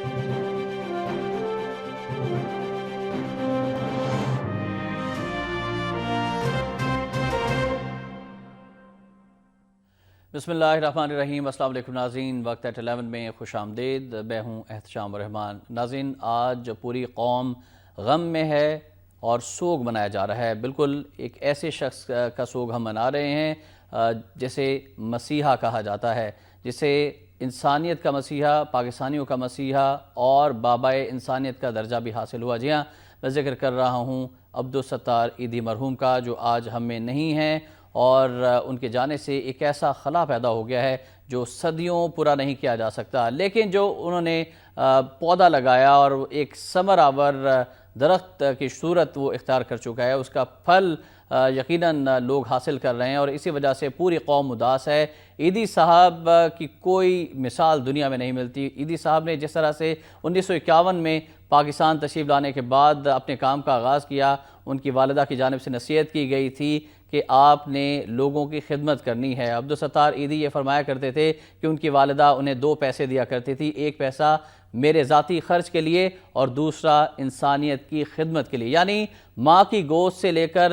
بسم اللہ الرحمن الرحیم۔ السلام علیکم ناظرین، وقت ایٹ 11 میں خوش آمدید۔ میں ہوں احتشام الرحمان۔ ناظرین، آج پوری قوم غم میں ہے اور سوگ منایا جا رہا ہے۔ بالکل ایک ایسے شخص کا سوگ ہم منا رہے ہیں جسے مسیحا کہا جاتا ہے، جسے انسانیت کا مسیحا، پاکستانیوں کا مسیحا اور بابائے انسانیت کا درجہ بھی حاصل ہوا۔ جی ہاں، میں ذکر کر رہا ہوں عبدالستار ایدھی مرحوم کا، جو آج ہم میں نہیں ہیں، اور ان کے جانے سے ایک ایسا خلا پیدا ہو گیا ہے جو صدیوں پورا نہیں کیا جا سکتا، لیکن جو انہوں نے پودا لگایا اور ایک ثمر آور درخت کی صورت وہ اختیار کر چکا ہے، اس کا پھل یقیناً لوگ حاصل کر رہے ہیں، اور اسی وجہ سے پوری قوم اداس ہے۔ ایدھی صاحب کی کوئی مثال دنیا میں نہیں ملتی۔ ایدھی صاحب نے جس طرح سے 1951 میں پاکستان تشریف لانے کے بعد اپنے کام کا آغاز کیا، ان کی والدہ کی جانب سے نصیحت کی گئی تھی کہ آپ نے لوگوں کی خدمت کرنی ہے۔ عبدالستار ایدھی یہ فرمایا کرتے تھے کہ ان کی والدہ انہیں 2 پیسے دیا کرتی تھی، ایک پیسہ میرے ذاتی خرچ کے لیے اور دوسرا انسانیت کی خدمت کے لیے، یعنی ماں کی گود سے لے کر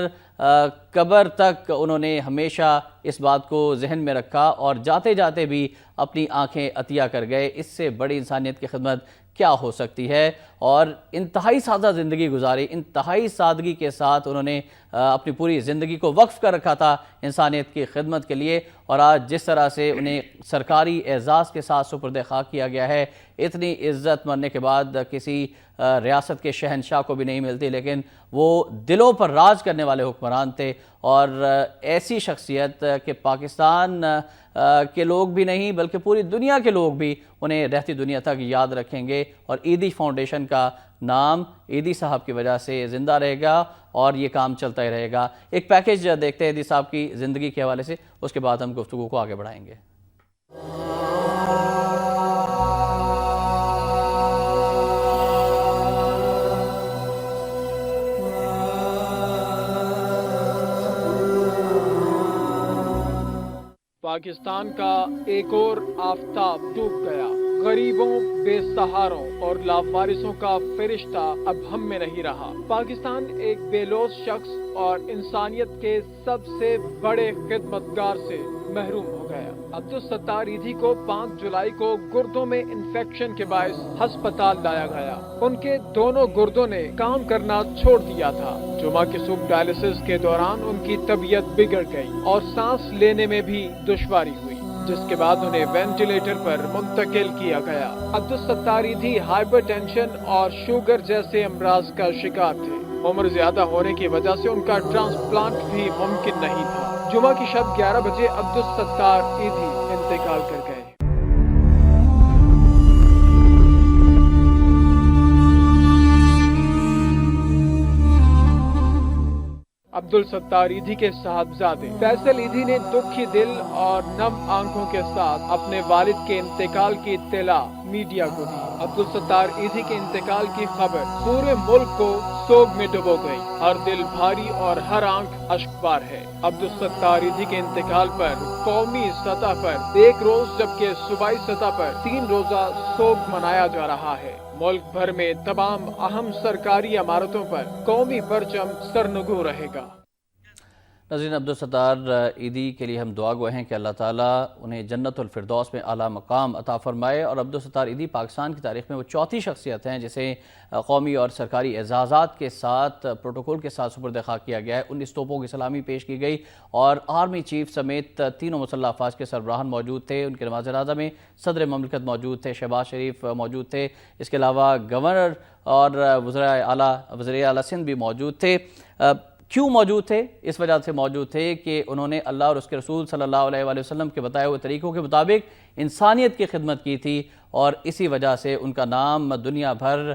قبر تک انہوں نے ہمیشہ اس بات کو ذہن میں رکھا، اور جاتے جاتے بھی اپنی آنکھیں عطیہ کر گئے۔ اس سے بڑی انسانیت کی خدمت کیا ہو سکتی ہے؟ اور انتہائی سادہ زندگی گزاری، انتہائی سادگی کے ساتھ انہوں نے اپنی پوری زندگی کو وقف کر رکھا تھا انسانیت کی خدمت کے لیے، اور آج جس طرح سے انہیں سرکاری اعزاز کے ساتھ سپرد خاک کیا گیا ہے، اتنی عزت مرنے کے بعد کسی ریاست کے شہنشاہ کو بھی نہیں ملتی، لیکن وہ دلوں پر راج کرنے والے حکمران تھے، اور ایسی شخصیت کہ پاکستان کے لوگ بھی نہیں بلکہ پوری دنیا کے لوگ بھی انہیں رہتی دنیا تک یاد رکھیں گے، اور ایدھی فاؤنڈیشن کا نام ایدھی صاحب کی وجہ سے زندہ رہے گا اور یہ کام چلتا ہی رہے گا۔ ایک پیکیج دیکھتے ہیں ایدھی صاحب کی زندگی کے حوالے سے، اس کے بعد ہم گفتگو کو آگے بڑھائیں گے۔ پاکستان کا ایک اور آفتاب ڈوب گیا، غریبوں، بے سہاروں اور لاوارثوں کا فرشتہ اب ہم میں نہیں رہا۔ پاکستان ایک بے لوث شخص اور انسانیت کے سب سے بڑے خدمتگار سے محروم ہو گیا۔ عبدالستار ایدھی کو 5 جولائی کو گردوں میں انفیکشن کے باعث ہسپتال لایا گیا۔ ان کے دونوں گردوں نے کام کرنا چھوڑ دیا تھا۔ جمعہ کے صبح ڈائلسس کے دوران ان کی طبیعت بگڑ گئی اور سانس لینے میں بھی دشواری ہوئی، جس کے بعد انہیں وینٹیلیٹر پر منتقل کیا گیا۔ عبدالستار ایدھی ہائپر ٹینشن اور شوگر جیسے امراض کا شکار تھے۔ عمر زیادہ ہونے کی وجہ سے ان کا ٹرانسپلانٹ بھی ممکن نہیں تھا۔ جمعہ کی شب 11 بجے عبدالستار ایدھی انتقال کر گئے۔ عبدالستار ایدھی کے صاحبزادے فیصل ایدھی نے دکھی دل اور نم آنکھوں کے ساتھ اپنے والد کے انتقال کی اطلاع میڈیا کو دی۔ عبدالستار ایدھی کے انتقال کی خبر پورے ملک کو سوگ میں ڈبو گئی۔ ہر دل بھاری اور ہر آنکھ اشکبار ہے۔ عبدالستار ایدھی کے انتقال پر قومی سطح پر 1 روز جبکہ صوبائی سطح پر 3 روزہ سوگ منایا جا رہا ہے۔ ملک بھر میں تمام اہم سرکاری عمارتوں پر قومی پرچم سرنگوں رہے گا۔ ناظرین، عبدالستار ایدھی کے لیے ہم دعا گو ہیں کہ اللہ تعالیٰ انہیں جنت الفردوس میں اعلیٰ مقام عطا فرمائے، اور عبدالستار ایدھی پاکستان کی تاریخ میں وہ چوتھی شخصیت ہیں جسے قومی اور سرکاری اعزازات کے ساتھ پروٹوکول کے ساتھ سپرد خاک کیا گیا ہے۔ 19 توپوں کی سلامی پیش کی گئی، اور آرمی چیف سمیت 3 مسلح افواج کے سربراہان موجود تھے۔ ان کے نماز جنازہ میں صدر مملکت موجود تھے، شہباز شریف موجود تھے، اس کے علاوہ گورنر اور وزیر اعلیٰ سندھ بھی موجود تھے۔ کیوں موجود تھے؟ اس وجہ سے موجود تھے کہ انہوں نے اللہ اور اس کے رسول صلی اللہ علیہ وآلہ وسلم کے بتائے ہوئے طریقوں کے مطابق انسانیت کی خدمت کی تھی، اور اسی وجہ سے ان کا نام دنیا بھر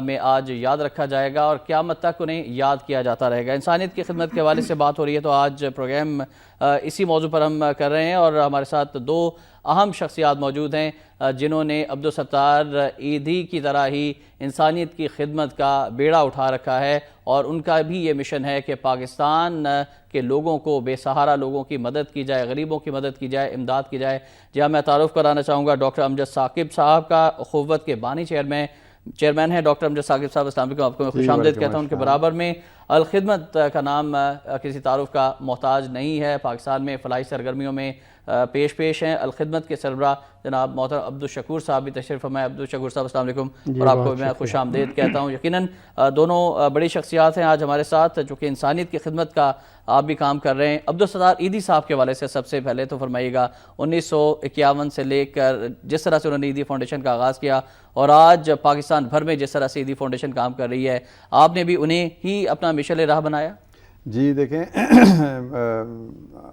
میں آج یاد رکھا جائے گا اور قیامت تک انہیں یاد کیا جاتا رہے گا۔ انسانیت کی خدمت کے حوالے سے بات ہو رہی ہے، تو آج پروگرام اسی موضوع پر ہم کر رہے ہیں، اور ہمارے ساتھ 2 اہم شخصیات موجود ہیں جنہوں نے عبدالستار ایدھی کی طرح ہی انسانیت کی خدمت کا بیڑا اٹھا رکھا ہے اور ان کا بھی یہ مشن ہے کہ پاکستان کے لوگوں کو، بے سہارا لوگوں کی مدد کی جائے، غریبوں کی مدد کی جائے، امداد کی جائے۔ جی ہاں، میں تعارف کرانا چاہوں گا ڈاکٹر امجد ثاقب صاحب کا، اخوت کے بانی چیئرمین ہیں ڈاکٹر امجد ثاقب صاحب۔ السلام علیکم، آپ کو میں خوش آمدید کہتا ہوں۔ ان کے برابر میں الخدمت کا نام کسی تعارف کا محتاج نہیں ہے، پاکستان میں فلاحی سرگرمیوں میں پیش ہیں۔ الخدمت کے سربراہ جناب محترم عبدالشکور صاحب بھی تشریف فرما ہے۔ عبدالشکور صاحب السلام علیکم، اور آپ کو میں خوش آمدید کہتا ہوں۔ یقیناً دونوں بڑی شخصیات ہیں آج ہمارے ساتھ، جو کہ انسانیت کی خدمت کا آپ بھی کام کر رہے ہیں۔ عبدالستار ایدھی صاحب کے حوالے سے سب سے پہلے تو فرمائیے گا، 1951 سے لے کر جس طرح سے انہوں نے ایدھی فاؤنڈیشن کا آغاز کیا، اور آج پاکستان بھر میں جس طرح سے ایدھی فاؤنڈیشن کام کر رہی ہے، آپ نے بھی انہیں ہی اپنا مشعل راہ بنایا؟ جی دیکھیں،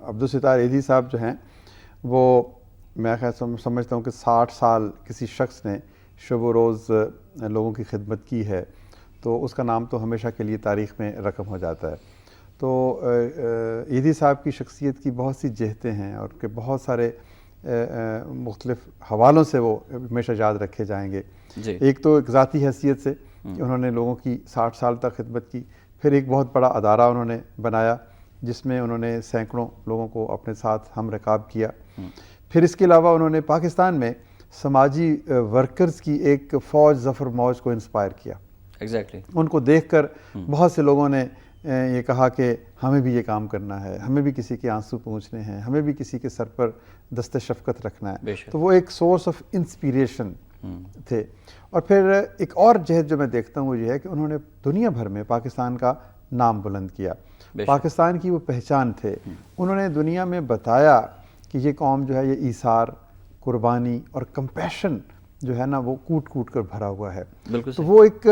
عبدالستار ایدھی صاحب جو ہیں وہ میں سمجھتا ہوں کہ 60 سال کسی شخص نے شب و روز لوگوں کی خدمت کی ہے تو اس کا نام تو ہمیشہ کے لیے تاریخ میں رقم ہو جاتا ہے۔ تو ایدھی صاحب کی شخصیت کی بہت سی جہتیں ہیں، اور کہ بہت سارے مختلف حوالوں سے وہ ہمیشہ یاد رکھے جائیں گے۔ ایک تو ایک ذاتی حیثیت سے کہ انہوں نے لوگوں کی 60 سال تک خدمت کی، پھر ایک بہت بڑا ادارہ انہوں نے بنایا جس میں انہوں نے سینکڑوں لوگوں کو اپنے ساتھ ہم رکاب کیا۔ پھر اس کے علاوہ انہوں نے پاکستان میں سماجی ورکرز کی ایک فوج، ظفر موج کو انسپائر کیا۔ ان کو دیکھ کر بہت سے لوگوں نے یہ کہا کہ ہمیں بھی یہ کام کرنا ہے، ہمیں بھی کسی کے آنسو پوچھنے ہیں، ہمیں بھی کسی کے سر پر دست شفقت رکھنا ہے۔ تو وہ ایک سورس آف انسپیریشن تھے۔ اور پھر ایک اور جہت جو میں دیکھتا ہوں وہ یہ ہے کہ انہوں نے دنیا بھر میں پاکستان کا نام بلند کیا، پاکستان کی وہ پہچان تھے۔ انہوں نے دنیا میں بتایا کہ یہ قوم جو ہے یہ ایثار، قربانی اور کمپیشن جو ہے نا وہ کوٹ کوٹ کر بھرا ہوا ہے۔ تو وہ ایک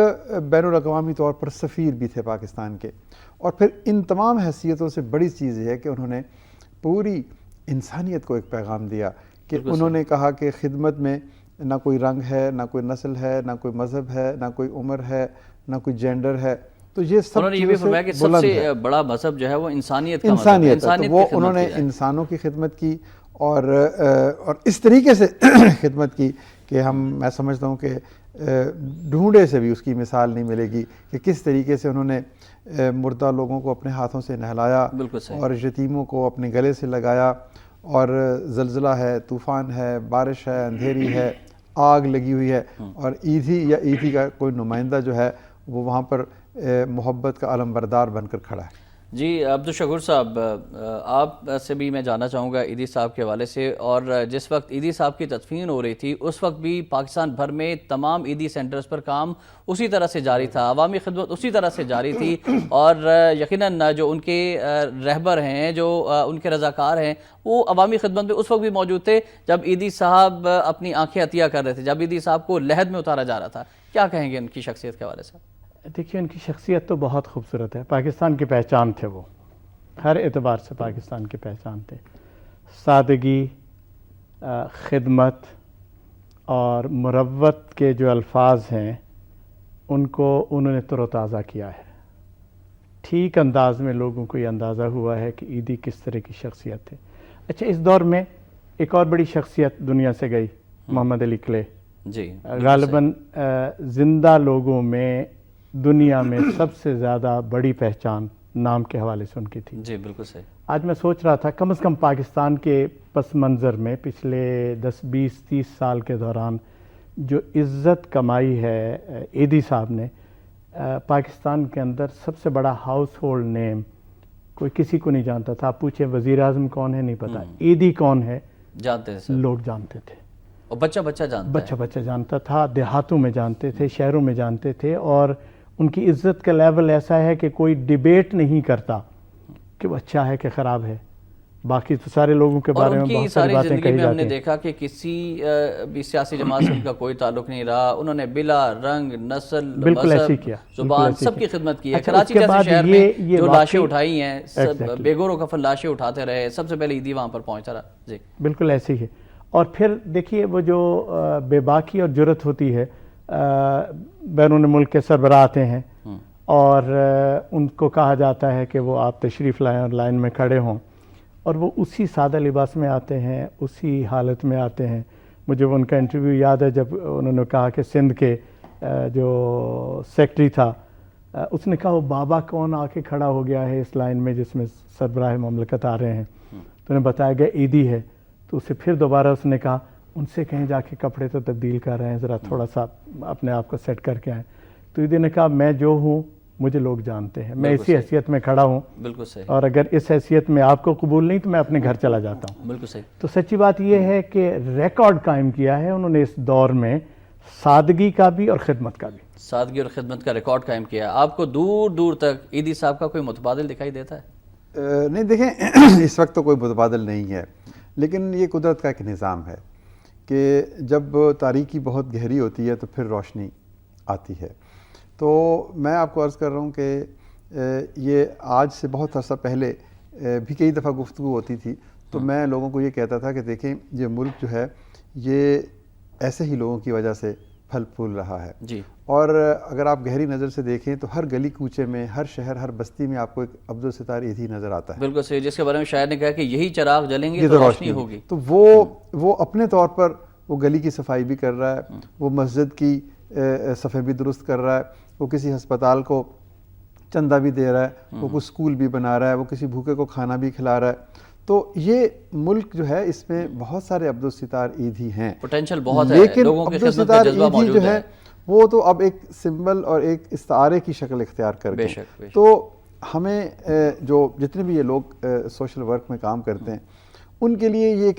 بین الاقوامی طور پر سفیر بھی تھے پاکستان کے۔ اور پھر ان تمام حیثیتوں سے بڑی چیز یہ ہے کہ انہوں نے پوری انسانیت کو ایک پیغام دیا کہ انہوں نے کہا کہ خدمت میں نہ کوئی رنگ ہے، نہ کوئی نسل ہے، نہ کوئی مذہب ہے، نہ کوئی عمر ہے، نہ کوئی جینڈر ہے۔ تو یہ سب انہوں نے یہ بھی فرمایا کہ سب سے بڑا مذہب جو ہے وہ انسانیت کا مذہب ہے۔ تو وہ انہوں نے انسانوں کی خدمت کی، اور اس طریقے سے خدمت کی کہ میں سمجھتا ہوں کہ ڈھونڈے سے بھی اس کی مثال نہیں ملے گی کہ کس طریقے سے انہوں نے مردہ لوگوں کو اپنے ہاتھوں سے نہلایا، اور یتیموں کو اپنے گلے سے لگایا، اور زلزلہ ہے، طوفان ہے، بارش ہے، اندھیری ہے، آگ لگی ہوئی ہے، اور ایدھی کا کوئی نمائندہ جو ہے وہ وہاں پر محبت کا علم بردار بن کر کھڑا ہے۔ جی عبدالشکور صاحب، آپ سے بھی میں جاننا چاہوں گا ایدھی صاحب کے حوالے سے، اور جس وقت ایدھی صاحب کی تدفین ہو رہی تھی اس وقت بھی پاکستان بھر میں تمام ایدھی سینٹرز پر کام اسی طرح سے جاری تھا، عوامی خدمت اسی طرح سے جاری تھی، اور یقیناً جو ان کے رہبر ہیں، جو ان کے رضاکار ہیں، وہ عوامی خدمت میں اس وقت بھی موجود تھے جب ایدھی صاحب اپنی آنکھیں عطیہ کر رہے تھے، جب ایدھی صاحب کو لحد میں اتارا جا رہا تھا۔ کیا کہیں گے ان کی شخصیت کے حوالے سے؟ دیکھیے، ان کی شخصیت تو بہت خوبصورت ہے، پاکستان کی پہچان تھے، وہ ہر اعتبار سے پاکستان کی پہچان تھے۔ سادگی، خدمت اور مروت کے جو الفاظ ہیں ان کو انہوں نے تر و تازہ کیا ہے۔ ٹھیک انداز میں لوگوں کو یہ اندازہ ہوا ہے کہ ایدھی کس طرح کی شخصیت ہے۔ اچھا، اس دور میں ایک اور بڑی شخصیت دنیا سے گئی، محمد علی کلے۔ جی، غالباً زندہ لوگوں میں دنیا میں سب سے زیادہ بڑی پہچان نام کے حوالے سے ان کی تھی۔ جی بالکل صحیح۔ آج میں سوچ رہا تھا کم از کم پاکستان کے پس منظر میں پچھلے 10 20 30 سال کے دوران جو عزت کمائی ہے ایدھی صاحب نے، پاکستان کے اندر سب سے بڑا ہاؤس ہولڈ نیم کوئی کسی کو نہیں جانتا تھا۔ آپ پوچھیں وزیر اعظم کون ہے، نہیں پتا، ایدھی کون ہے جانتے تھے، لوگ جانتے تھے، اور بچہ جانتا تھا، دیہاتوں میں جانتے تھے، شہروں میں جانتے تھے، اور ان کی عزت کا لیول ایسا ہے کہ کوئی ڈیبیٹ نہیں کرتا کہ وہ اچھا ہے کہ خراب ہے۔ باقی تو سارے لوگوں کے بارے میں بہت ساری باتیں کہی جاتی ہیں۔ میں ہم نے دیکھا کہ کسی بھی سیاسی جماعت سے ان کا کوئی تعلق نہیں رہا، انہوں نے بلا رنگ، نسل، مذہب، زبان سب کی خدمت کی ہے۔ کراچی جیسے شہر میں جو لاشیں اٹھائی ہیں، بے گور و کفن لاشیں اٹھاتے رہے، سب سے پہلے ایدھی وہاں پر پہنچا رہا۔ جی بالکل ایسی ہے۔ اور پھر دیکھیے وہ جو بے باکی اور جرت ہوتی ہے، بیرون ملک کے سربراہ آتے ہیں اور ان کو کہا جاتا ہے کہ وہ آپ تشریف لائیں اور لائن میں کھڑے ہوں، اور وہ اسی سادہ لباس میں آتے ہیں، اسی حالت میں آتے ہیں۔ مجھے وہ ان کا انٹرویو یاد ہے جب انہوں نے کہا کہ سندھ کے جو سیکٹری تھا اس نے کہا وہ بابا کون آ کے کھڑا ہو گیا ہے اس لائن میں جس میں سربراہ مملکت آ رہے ہیں، تو انہیں بتایا گیا عیدی ہے. تو اسے پھر دوبارہ اس نے کہا ان سے کہیں جا کے کپڑے تو تبدیل کر رہے ہیں، ذرا تھوڑا سا اپنے آپ کو سیٹ کر کے آئیں. تو عیدی نے کہا میں جو ہوں مجھے لوگ جانتے ہیں، میں اسی حیثیت میں کھڑا ہوں، بالکل صحیح، اور اگر اس حیثیت میں آپ کو قبول نہیں تو میں اپنے گھر چلا جاتا ہوں. بالکل صحیح. تو سچی بات یہ ہے کہ ریکارڈ قائم کیا ہے انہوں نے اس دور میں، سادگی کا بھی اور خدمت کا بھی. سادگی اور خدمت کا ریکارڈ قائم کیا. آپ کو دور دور تک عیدی صاحب کا کوئی متبادل دکھائی دیتا ہے؟ نہیں دیکھیں، اس وقت تو کوئی متبادل نہیں ہے، لیکن یہ قدرت کا ایک نظام ہے کہ جب تاریکی بہت گہری ہوتی ہے تو پھر روشنی آتی ہے. تو میں آپ کو عرض کر رہا ہوں کہ یہ آج سے بہت عرصہ پہلے بھی کئی دفعہ گفتگو ہوتی تھی تو میں لوگوں کو یہ کہتا تھا کہ دیکھیں یہ ملک جو ہے یہ ایسے ہی لوگوں کی وجہ سے پھل پھول رہا ہے جی. اور اگر آپ گہری نظر سے دیکھیں تو ہر گلی کوچے میں، ہر شہر، ہر بستی میں آپ کو ایک عبدالستار عیدھی نظر آتا ہے. بالکل صحیح، جس کے بارے میں شاعر نے کہا کہ یہی چراغ جلیں گے تو روشنی ہوگی. تو وہ اپنے طور پر وہ گلی کی صفائی بھی کر رہا ہے، وہ مسجد کی صفحے بھی درست کر رہا ہے، وہ کسی ہسپتال کو چندہ بھی دے رہا ہے، وہ کوئی اسکول بھی بنا رہا ہے، وہ کسی بھوکے کو کھانا بھی کھلا رہا ہے. تو یہ ملک جو ہے اس میں بہت سارے عبدالستار عیدھی ہیں، پوٹینشل بہت ہے، لیکن لوگوں کی خدمت کا عبدالستار جذبہ عیدھی موجود جو ہے وہ تو اب ایک سمبل اور ایک استعارے کی شکل اختیار کر بے گئے. شک. تو ہمیں جو جتنے بھی یہ لوگ سوشل ورک میں کام کرتے ہیں ان کے لیے یہ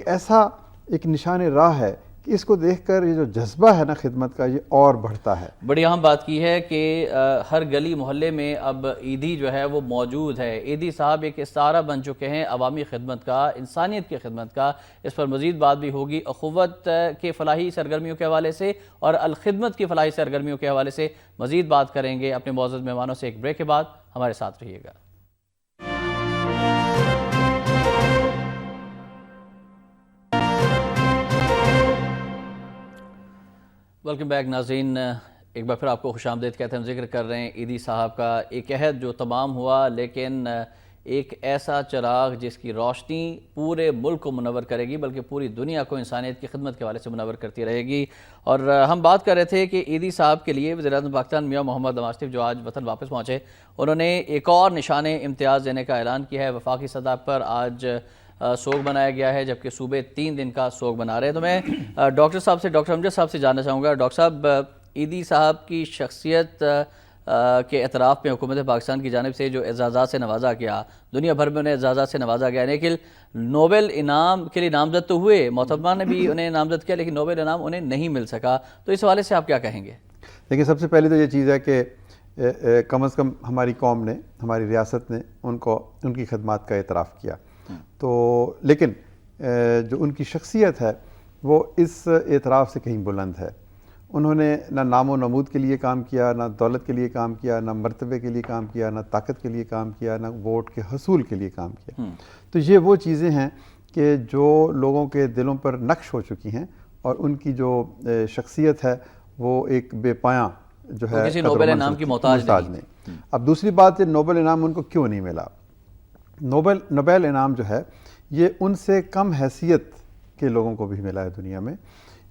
ایک نشان راہ ہے کہ اس کو دیکھ کر یہ جو جذبہ ہے نا خدمت کا، یہ اور بڑھتا ہے. بڑی اہم بات کی ہے کہ ہر گلی محلے میں اب عیدی جو ہے وہ موجود ہے. عیدی صاحب ایک استعارہ بن چکے ہیں عوامی خدمت کا، انسانیت کی خدمت کا. اس پر مزید بات بھی ہوگی اخوت کے فلاحی سرگرمیوں کے حوالے سے اور الخدمت کی فلاحی سرگرمیوں کے حوالے سے مزید بات کریں گے اپنے معزز مہمانوں سے. ایک بریک کے بعد ہمارے ساتھ رہیے گا. ویلکم بیک ناظرین، ایک بار پھر آپ کو خوش آمدید کہتے ہیں. ہم ذکر کر رہے ہیں عیدی صاحب کا ایک عہد جو تمام ہوا، لیکن ایک ایسا چراغ جس کی روشنی پورے ملک کو منور کرے گی بلکہ پوری دنیا کو انسانیت کی خدمت کے حوالے سے منور کرتی رہے گی. اور ہم بات کر رہے تھے کہ عیدی صاحب کے لیے وزیر اعظم پاکستان میاں محمد نواز شریف جو آج وطن واپس پہنچے، انہوں نے ایک اور نشان امتیاز دینے کا اعلان کیا ہے. وفاقی سطح پر آج سوگ منایا گیا ہے جبکہ صوبے 3 دن کا سوگ منا رہے ہیں. تو میں ڈاکٹر امجد صاحب سے جاننا چاہوں گا. ڈاکٹر صاحب، عیدی صاحب کی شخصیت کے اعتراف میں حکومت پاکستان کی جانب سے جو اعزازات سے نوازا گیا، دنیا بھر میں انہیں اعزازات سے نوازا گیا، لیکن نوبل انعام کے لیے نامزد تو ہوئے، محترمہ نے بھی انہیں نامزد کیا، لیکن نوبل انعام انہیں نہیں مل سکا. تو اس حوالے سے آپ کیا کہیں گے؟ دیکھیں، سب سے پہلے تو یہ چیز ہے کہ کم از کم ہماری قوم نے، ہماری ریاست نے ان کی خدمات کا اعتراف کیا. تو لیکن جو ان کی شخصیت ہے وہ اس اعتراف سے کہیں بلند ہے. انہوں نے نہ نام و نمود کے لیے کام کیا، نہ دولت کے لیے کام کیا، نہ مرتبے کے لیے کام کیا، نہ طاقت کے لیے کام کیا، نہ ووٹ کے حصول کے لیے کام کیا. تو یہ وہ چیزیں ہیں کہ جو لوگوں کے دلوں پر نقش ہو چکی ہیں، اور ان کی جو شخصیت ہے وہ ایک بے پایاں جو ہے کسی نوبل انعام کی محتاج نہیں. اب دوسری بات ہے نوبل انعام ان کو کیوں نہیں ملا. نوبل انعام جو ہے یہ ان سے کم حیثیت کے لوگوں کو بھی ملا ہے دنیا میں.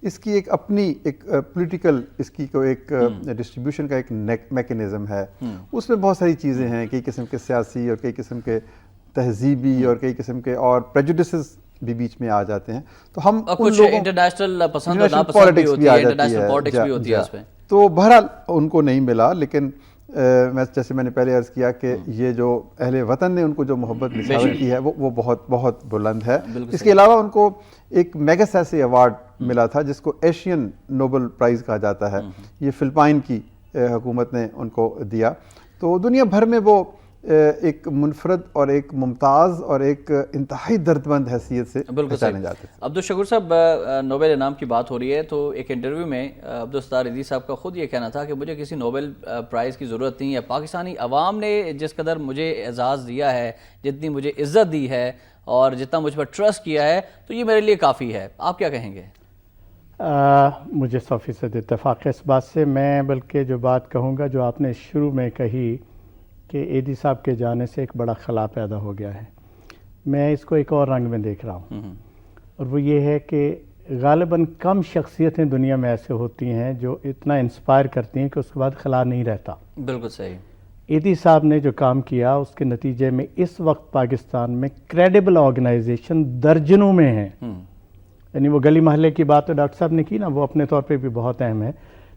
اس کی ایک اپنی ایک پولیٹیکل، اس کی کوئی ایک ڈسٹریبیوشن کا ایک میکینزم ہے. اس میں بہت ساری چیزیں ہیں، کئی قسم کے سیاسی اور کئی قسم کے تہذیبی اور کئی قسم کے اور پریجوڈسز بھی بیچ میں آ جاتے ہیں. تو ہم کچھ انٹرنیشنل پسند اور ناپسند بھی ہوتی ہے، انٹرنیشنل پالیٹکس بھی ہوتی ہے اس میں. تو بہرحال ان کو نہیں ملا. لیکن جیسے میں نے پہلے عرض کیا کہ یہ جو اہل وطن نے ان کو جو محبت نشاور کی ہے وہ بہت بہت بلند ہے. اس کے علاوہ ان کو ایک میگسیسے ایوارڈ ملا تھا جس کو ایشین نوبل پرائز کہا جاتا ہے. یہ فلپائن کی حکومت نے ان کو دیا. تو دنیا بھر میں وہ ایک منفرد اور ایک ممتاز اور ایک انتہائی دردمند حیثیت سے پہچانے جاتے ہیں. عبدالشکور صاحب، نوبل انعام کی بات ہو رہی ہے تو ایک انٹرویو میں عبدالستار عیدی صاحب کا خود یہ کہنا تھا کہ مجھے کسی نوبل پرائز کی ضرورت نہیں ہے. پاکستانی عوام نے جس قدر مجھے اعزاز دیا ہے، جتنی مجھے عزت دی ہے اور جتنا مجھ پر ٹرسٹ کیا ہے، تو یہ میرے لیے کافی ہے. آپ کیا کہیں گے؟ مجھے 100% اتفاق ہے اس بات سے. میں بلکہ جو بات کہوں گا جو آپ نے شروع میں کہی کہ عیدی صاحب کے جانے سے ایک بڑا خلا پیدا ہو گیا ہے، میں اس کو ایک اور رنگ میں دیکھ رہا ہوں. اور وہ یہ ہے کہ غالباً کم شخصیتیں دنیا میں ایسے ہوتی ہیں جو اتنا انسپائر کرتی ہیں کہ اس کے بعد خلا نہیں رہتا. بالکل صحیح. ایدی صاحب نے جو کام کیا اس کے نتیجے میں اس وقت پاکستان میں کریڈیبل آرگنائزیشن درجنوں میں ہیں. یعنی وہ گلی محلے کی بات تو ڈاکٹر صاحب نے کی نا، وہ اپنے طور پہ بھی بہت اہم ہے،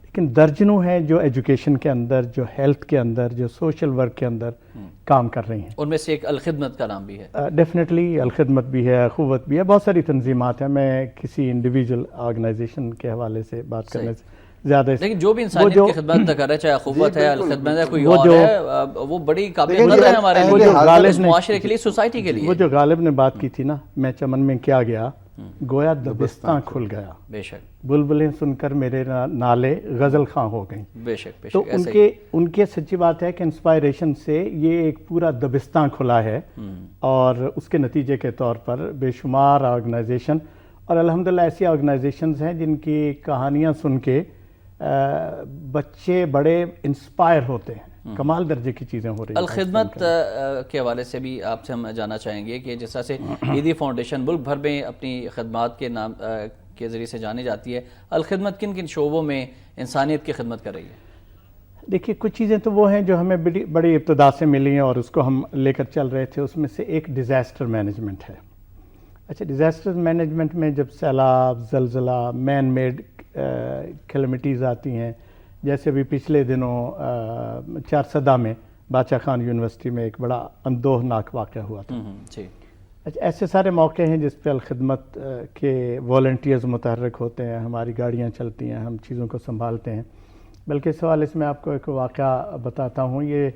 لیکن درجنوں ہیں جو ایجوکیشن کے اندر، جو ہیلتھ کے اندر، جو سوشل ورک کے اندر کام کر رہی ہیں. ان میں سے ایک الخدمت کا نام بھی ہے. ڈیفینیٹلی الخدمت بھی ہے، اخوت بھی ہے، بہت ساری تنظیمات ہیں. میں کسی انڈیویجول آرگنائزیشن کے حوالے سے بات کرنے سے زیادہ، لیکن جو بھی انسانیت کی خدمت کر رہے، چاہے اخوت ہے، الخدمت ہے، کوئی اور ہے، وہ بڑی قابل قدر ہے ہمارے لیے، اس معاشرے کے لیے، سوسائٹی کے لیے. وہ جو غالب نے بات کی تھی نا، میں چمن میں کیا گیا، گویا دبستان کھل گیا، بے شک بلبلیں سن کر میرے نالے غزل خواں ہو گئیں. بے شک. تو ان کے سچی بات ہے کہ انسپائریشن سے یہ ایک پورا دبستان کھلا ہے، اور اس کے نتیجے کے طور پر بے شمار آرگنائزیشن، اور الحمدللہ ایسی آرگنائزیشنز ہیں جن کی کہانیاں سن کے بچے بڑے انسپائر ہوتے ہیں. کمال درجے کی چیزیں ہو رہی ہیں. الخدمت کے حوالے سے بھی آپ سے ہم جاننا چاہیں گے کہ جس طرح سے ایدی فاؤنڈیشن ملک بھر میں اپنی خدمات کے نام کے ذریعے سے جانی جاتی ہے، الخدمت کن کن شعبوں میں انسانیت کی خدمت کر رہی ہے؟ دیکھیے کچھ چیزیں تو وہ ہیں جو ہمیں بڑی ابتدا سے ملی ہیں اور اس کو ہم لے کر چل رہے تھے. اس میں سے ایک ڈیزاسٹر مینجمنٹ ہے. اچھا، ڈیزاسٹر مینجمنٹ میں جب سیلاب، زلزلہ، مین میڈ کیلمٹیز آتی ہیں، جیسے ابھی پچھلے دنوں چارسدہ میں بادشاہ خان یونیورسٹی میں ایک بڑا اندوہناک واقعہ ہوا تھا. اچھا، ایسے سارے موقع ہیں جس پہ الخدمت کے والنٹیئرز متحرک ہوتے ہیں، ہماری گاڑیاں چلتی ہیں، ہم چیزوں کو سنبھالتے ہیں. بلکہ اس حوالے سے میں آپ کو ایک واقعہ بتاتا ہوں. یہ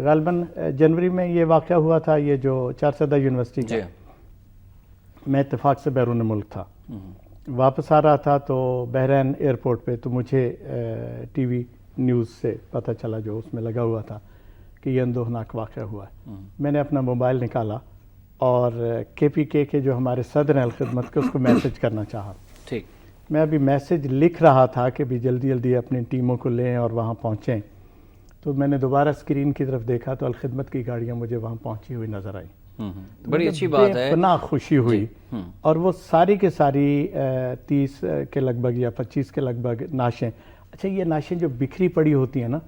غالباً جنوری میں یہ واقعہ ہوا تھا، یہ جو چارسدہ یونیورسٹی کا. میں اتفاق سے بیرون ملک تھا، واپس آ رہا تھا تو بحرین ایئرپورٹ پہ تو مجھے ٹی وی نیوز سے پتہ چلا، جو اس میں لگا ہوا تھا، کہ یہ اندوہناک واقعہ ہوا ہے. میں نے اپنا موبائل نکالا اور کے پی کے جو ہمارے صدر ہیں الخدمت کے، اس کو میسج کرنا چاہا. ٹھیک. میں ابھی میسج لکھ رہا تھا کہ بھی جلدی جلدی اپنی ٹیموں کو لیں اور وہاں پہنچیں، تو میں نے دوبارہ اسکرین کی طرف دیکھا تو الخدمت کی گاڑیاں مجھے وہاں پہنچی ہوئی نظر آئیں. بڑی اچھی بات ہے، اتنا خوشی ہوئی. اور وہ ساری کے ساری 30 کے لگ بھگ یا 25 کے لگ بھگ نعشیں. اچھا، یہ نعشیں جو بکھری پڑی ہوتی ہیں نا،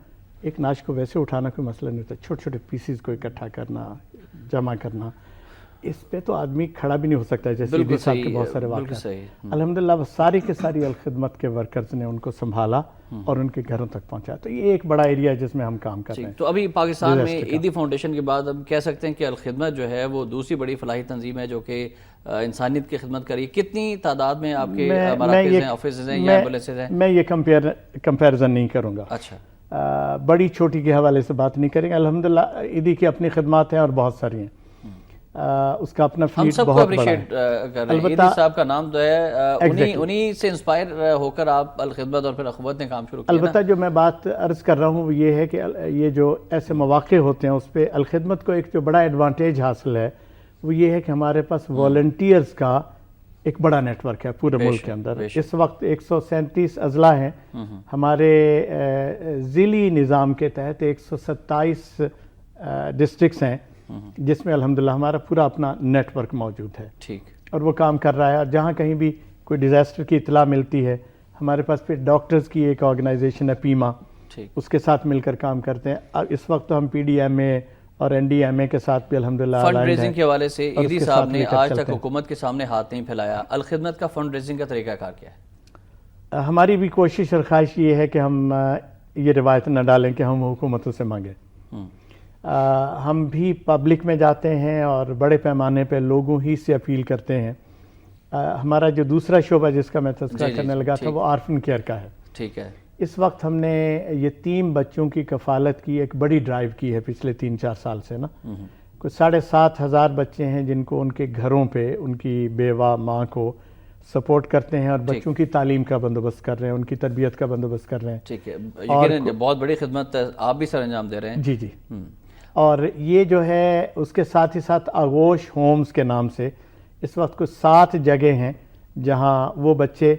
ایک نعش کو ویسے اٹھانا کوئی مسئلہ نہیں ہوتا، چھوٹے چھوٹے پیسز کو اکٹھا کرنا، جمع کرنا، اس پہ تو آدمی کھڑا بھی نہیں ہو سکتا. جیسے ایدی صاحب کے بہت سارے واقعات، الحمدللہ وہ ساری کے ساری الخدمت کے ورکرز نے ان کو سنبھالا اور ان کے گھروں تک پہنچا. تو یہ ایک بڑا ایریا ہے جس میں ہم کام کر رہے ہیں. تو ابھی پاکستان میں ایدی فاؤنڈیشن کے بعد اب کہہ سکتے ہیں کہ الخدمت جو ہے وہ دوسری بڑی فلاحی تنظیم ہے جو کہ انسانیت کی خدمت کری. کتنی تعداد میں آپ کے مراکز ہیں، آفیسز ہیں یا ایمبولینسز ہیں؟ میں یہ کمپیریزن نہیں کروں گا. اچھا، بڑی چھوٹی کے حوالے سے بات نہیں کریں گے. الحمدللہ ایدی کی اپنی خدمات ہیں اور بہت ساری ہیں. اس کا اپنا فلیٹ بہت بڑا ہے. ہم سب کو اپریشیٹ کر رہے ہیں. ایدی صاحب کا نام تو ہے، انہی سے انسپائر ہو کر آپ الخدمت اور پھر اخوت نے کام شروع کیا. البتہ جو میں بات عرض کر رہا ہوں وہ یہ ہے کہ یہ جو ایسے مواقع ہوتے ہیں اس پہ الخدمت کو ایک جو بڑا ایڈوانٹیج حاصل ہے وہ یہ ہے کہ ہمارے پاس والنٹیئرز کا ایک بڑا نیٹ ورک ہے پورے ملک کے اندر. اس وقت 137 اضلاع ہیں ہمارے ضلعی نظام کے تحت، 127 ڈسٹرکٹس ہیں جس میں الحمدللہ ہمارا پورا اپنا نیٹ ورک موجود ہے. ٹھیک. اور وہ کام کر رہا ہے. اور جہاں کہیں بھی کوئی ڈیزاسٹر کی اطلاع ملتی ہے، ہمارے پاس پھر ڈاکٹرز کی ایک آرگنائزیشن ہے پیما، اس کے ساتھ مل کر کام کرتے ہیں. اس وقت تو ہم پی ڈی ایم اے اور این ڈی ایم اے کے ساتھ بھی الحمدللہ فنڈ ریزنگ کے حوالے سے ایدی صاحب نے آج تک حکومت کے سامنے ہاتھ نہیں پھیلایا. الخدمت کا فنڈ ریزنگ کا طریقہ کار کیا ہے؟ ہماری بھی کوشش اور خواہش یہ ہے کہ ہم یہ روایت نہ ڈالیں کہ ہم حکومتوں سے مانگیں. ہم بھی پبلک میں جاتے ہیں اور بڑے پیمانے پہ لوگوں ہی سے اپیل کرتے ہیں. ہمارا جو دوسرا شعبہ جس کا میں تذکرہ کرنے لگا تھا وہ آرفن کیئر کا ہے. ٹھیک ہے. اس وقت ہم نے یتیم بچوں کی کفالت کی ایک بڑی ڈرائیو کی ہے پچھلے 3-4 سال سے نا. کوئی 7,500 بچے ہیں جن کو ان کے گھروں پہ ان کی بیوہ ماں کو سپورٹ کرتے ہیں اور بچوں کی تعلیم کا بندوبست کر رہے ہیں، ان کی تربیت کا بندوبست کر رہے ہیں. ٹھیک ہے. یقیناً بہت بڑی خدمت آپ بھی سر انجام دے رہے ہیں. جی. اور یہ جو ہے اس کے ساتھ ہی ساتھ آغوش ہومز کے نام سے اس وقت کچھ 7 جگہ ہیں جہاں وہ بچے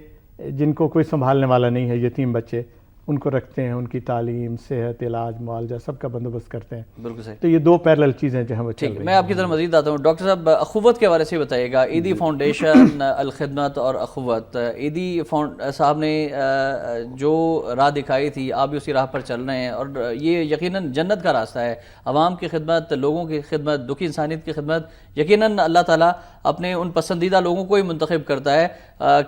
جن کو کوئی سنبھالنے والا نہیں ہے، یتیم بچے، ان کو رکھتے ہیں, ان کی تعلیم, صحت, علاج, معالجہ سب کا بندوبست کرتے ہیں. بالکل صحیح. تو یہ دو پیرلل چیزیں جو ہیں وہ چل رہی ہیں. میں آپ کی طرف مزید آتا ہوں. ڈاکٹر صاحب, اخوت کے حوالے سے بتائیے گا. ایدی فاؤنڈیشن, الخدمت اور اخوت, ایدی صاحب نے جو راہ دکھائی تھی, آپ بھی اسی راہ پر چل رہے ہیں, اور یہ یقیناً جنت کا راستہ ہے. عوام کی خدمت, لوگوں کی خدمت, دکھی انسانیت کی خدمت. یقیناً اللہ تعالیٰ اپنے ان پسندیدہ لوگوں کو ہی منتخب کرتا ہے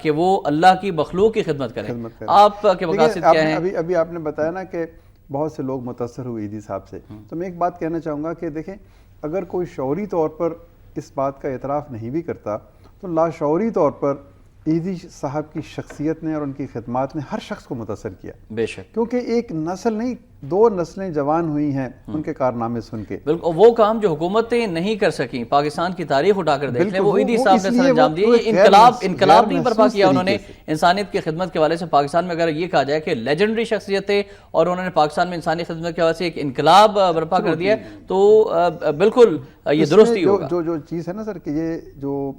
کہ وہ اللہ کی مخلوق کی خدمت کریں. آپ کے مقاصد کیا ہیں؟ ابھی آپ نے بتایا نا کہ بہت سے لوگ متاثر ہوئے ایدی صاحب سے, تو میں ایک بات کہنا چاہوں گا کہ دیکھیں, اگر کوئی شعوری طور پر اس بات کا اعتراف نہیں بھی کرتا تو لاشعوری طور پر ایدی صاحب کی شخصیت نے اور ان کی خدمات نے ہر شخص کو متاثر کیا. بے شک. کیونکہ ایک نسل نہیں, 2 نسلیں جوان ہوئی ہیں ان کے کارنامے سن کے. بالکل, وہ کام جو حکومتیں نہیں کر سکیں, پاکستان کی تاریخ اٹھا کر دیکھ لیں, وہ ایدی صاحب نے سر انجام دیے. یہ انقلاب نہیں برپا کیا انہوں نے انسانیت کی خدمت کے حوالے سے. پاکستان میں اگر یہ کہا جائے کہ لیجنڈری شخصیت تھے اور انہوں نے پاکستان میں انسانی خدمت کے حوالے سے ایک انقلاب برپا کر دیا, تو بالکل یہ درست ہی ہوگا. جو چیز ہے نا سر, کہ یہ جو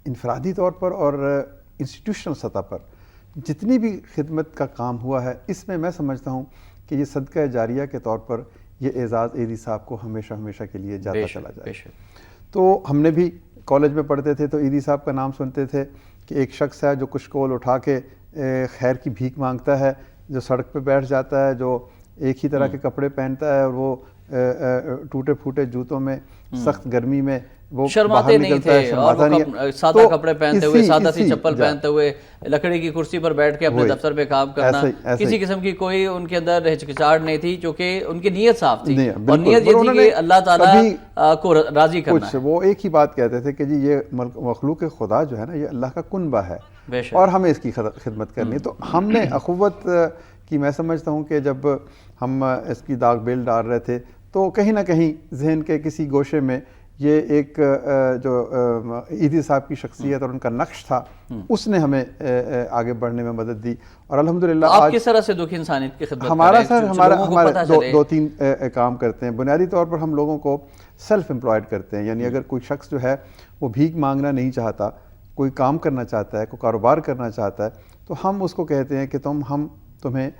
انفرادی طور پر اور انسٹیٹیوشنل سطح پر جتنی بھی خدمت کا کام ہوا ہے, اس میں میں سمجھتا ہوں کہ یہ صدقہ جاریہ کے طور پر یہ اعزاز ایدی صاحب کو ہمیشہ ہمیشہ کے لیے جاتا چلا جائے. تو ہم نے بھی کالج میں پڑھتے تھے تو ایدی صاحب کا نام سنتے تھے کہ ایک شخص ہے جو کشکول اٹھا کے خیر کی بھیک مانگتا ہے, جو سڑک پہ بیٹھ جاتا ہے, جو ایک ہی طرح کے کپڑے پہنتا ہے, اور وہ ٹوٹے پھوٹے جوتوں میں سخت گرمی میں وہ شرماتے نہیں تھے, اور وہ سادہ کپڑے پہنتے ہوئے, سادہ سی چپل پہنتے ہوئے, لکڑی کی کرسی پر بیٹھ کے اپنے دفتر پہ کام کرنا, کسی قسم کی کوئی ان کے اندر ہچکچاہٹ نہیں تھی, چونکہ ان کی نیت صاف تھی, اور نیت یہ تھی کہ اللہ تعالیٰ کو راضی کرنا ہے. وہ ایک ہی بات کہتے تھے کہ جی یہ مخلوق خدا جو ہے نا, یہ اللہ کا کنبہ ہے اور ہمیں اس کی خدمت کرنی. تو ہم نے اخوت کی, میں سمجھتا ہوں کہ جب ہم اس کی داغ بیل ڈال رہے تھے تو کہیں نہ کہیں ذہن کے کسی گوشے میں یہ ایک جو ایدی صاحب کی شخصیت اور ان کا نقش تھا, اس نے ہمیں آگے بڑھنے میں مدد دی. اور الحمدللہ آپ کس طرح سے دکھی انسانیت کی خدمت ہمارے 2-3 کام کرتے ہیں. بنیادی طور پر ہم لوگوں کو سیلف امپلائڈ کرتے ہیں, یعنی اگر کوئی شخص جو ہے وہ بھیک مانگنا نہیں چاہتا, کوئی کام کرنا چاہتا ہے, کوئی کاروبار کرنا چاہتا ہے, تو ہم اس کو کہتے ہیں کہ ہم تمہیں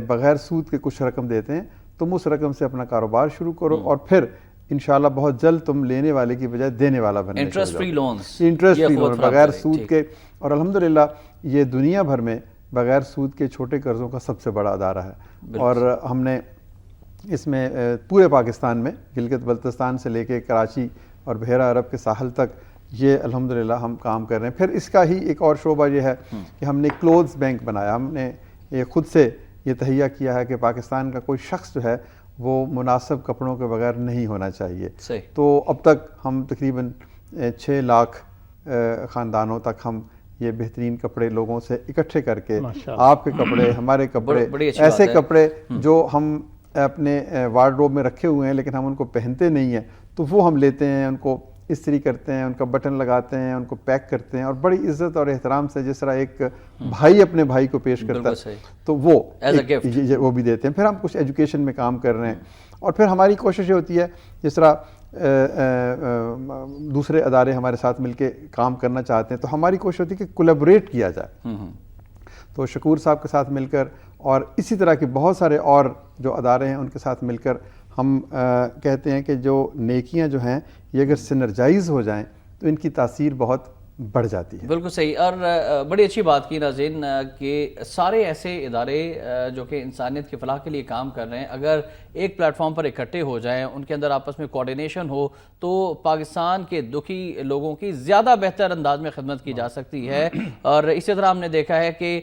بغیر سود کے کچھ رقم دیتے ہیں, تم اس رقم سے اپنا کاروبار شروع کرو, اور پھر انشاءاللہ بہت جلد تم لینے والے کی بجائے دینے والا بننے. انٹرسٹ فری لونز, بغیر سود کے. اور الحمدللہ یہ دنیا بھر میں بغیر سود کے چھوٹے قرضوں کا سب سے بڑا ادارہ ہے. اور ہم نے اس میں پورے پاکستان میں گلگت بلتستان سے لے کے کراچی اور بحیرہ عرب کے ساحل تک یہ الحمدللہ ہم کام کر رہے ہیں. پھر اس کا ہی ایک اور شعبہ یہ ہے کہ ہم نے کلوتھس بینک بنایا. ہم نے یہ خود سے یہ تہیہ کیا ہے کہ پاکستان کا کوئی شخص جو ہے وہ مناسب کپڑوں کے بغیر نہیں ہونا چاہیے. تو اب تک ہم تقریباً 6 لاکھ خاندانوں تک ہم یہ بہترین کپڑے لوگوں سے اکٹھے کر کے, آپ کے کپڑے, ہمارے کپڑے, ایسے کپڑے جو ہم اپنے وارڈروب میں رکھے ہوئے ہیں لیکن ہم ان کو پہنتے نہیں ہیں, تو وہ ہم لیتے ہیں, ان کو استری کرتے ہیں, ان کا بٹن لگاتے ہیں, ان کو پیک کرتے ہیں, اور بڑی عزت اور احترام سے جس طرح ایک بھائی اپنے بھائی کو پیش کرتا ہے تو وہ بھی دیتے ہیں. پھر ہم کچھ ایجوکیشن میں کام کر رہے ہیں, اور پھر ہماری کوشش یہ ہوتی ہے جس طرح دوسرے ادارے ہمارے ساتھ مل کے کام کرنا چاہتے ہیں تو ہماری کوشش ہوتی ہے کہ کولیبریٹ کیا جائے. تو شکور صاحب کے ساتھ مل کر اور اسی طرح کے بہت سارے اور جو ادارے ہیں ان کے ساتھ مل کر ہم کہتے ہیں کہ جو نیکیاں جو ہیں یہ اگر سنرجائز ہو جائیں تو ان کی تاثیر بہت بڑھ جاتی ہے. بالکل صحیح. اور بڑی اچھی بات کی ناظرین کہ سارے ایسے ادارے جو کہ انسانیت کی فلاح کے لیے کام کر رہے ہیں اگر ایک پلیٹ فارم پر اکٹھے ہو جائیں, ان کے اندر آپس میں کوارڈینیشن ہو, تو پاکستان کے دکھی لوگوں کی زیادہ بہتر انداز میں خدمت کی جا سکتی ہے. اور اسی طرح ہم نے دیکھا ہے کہ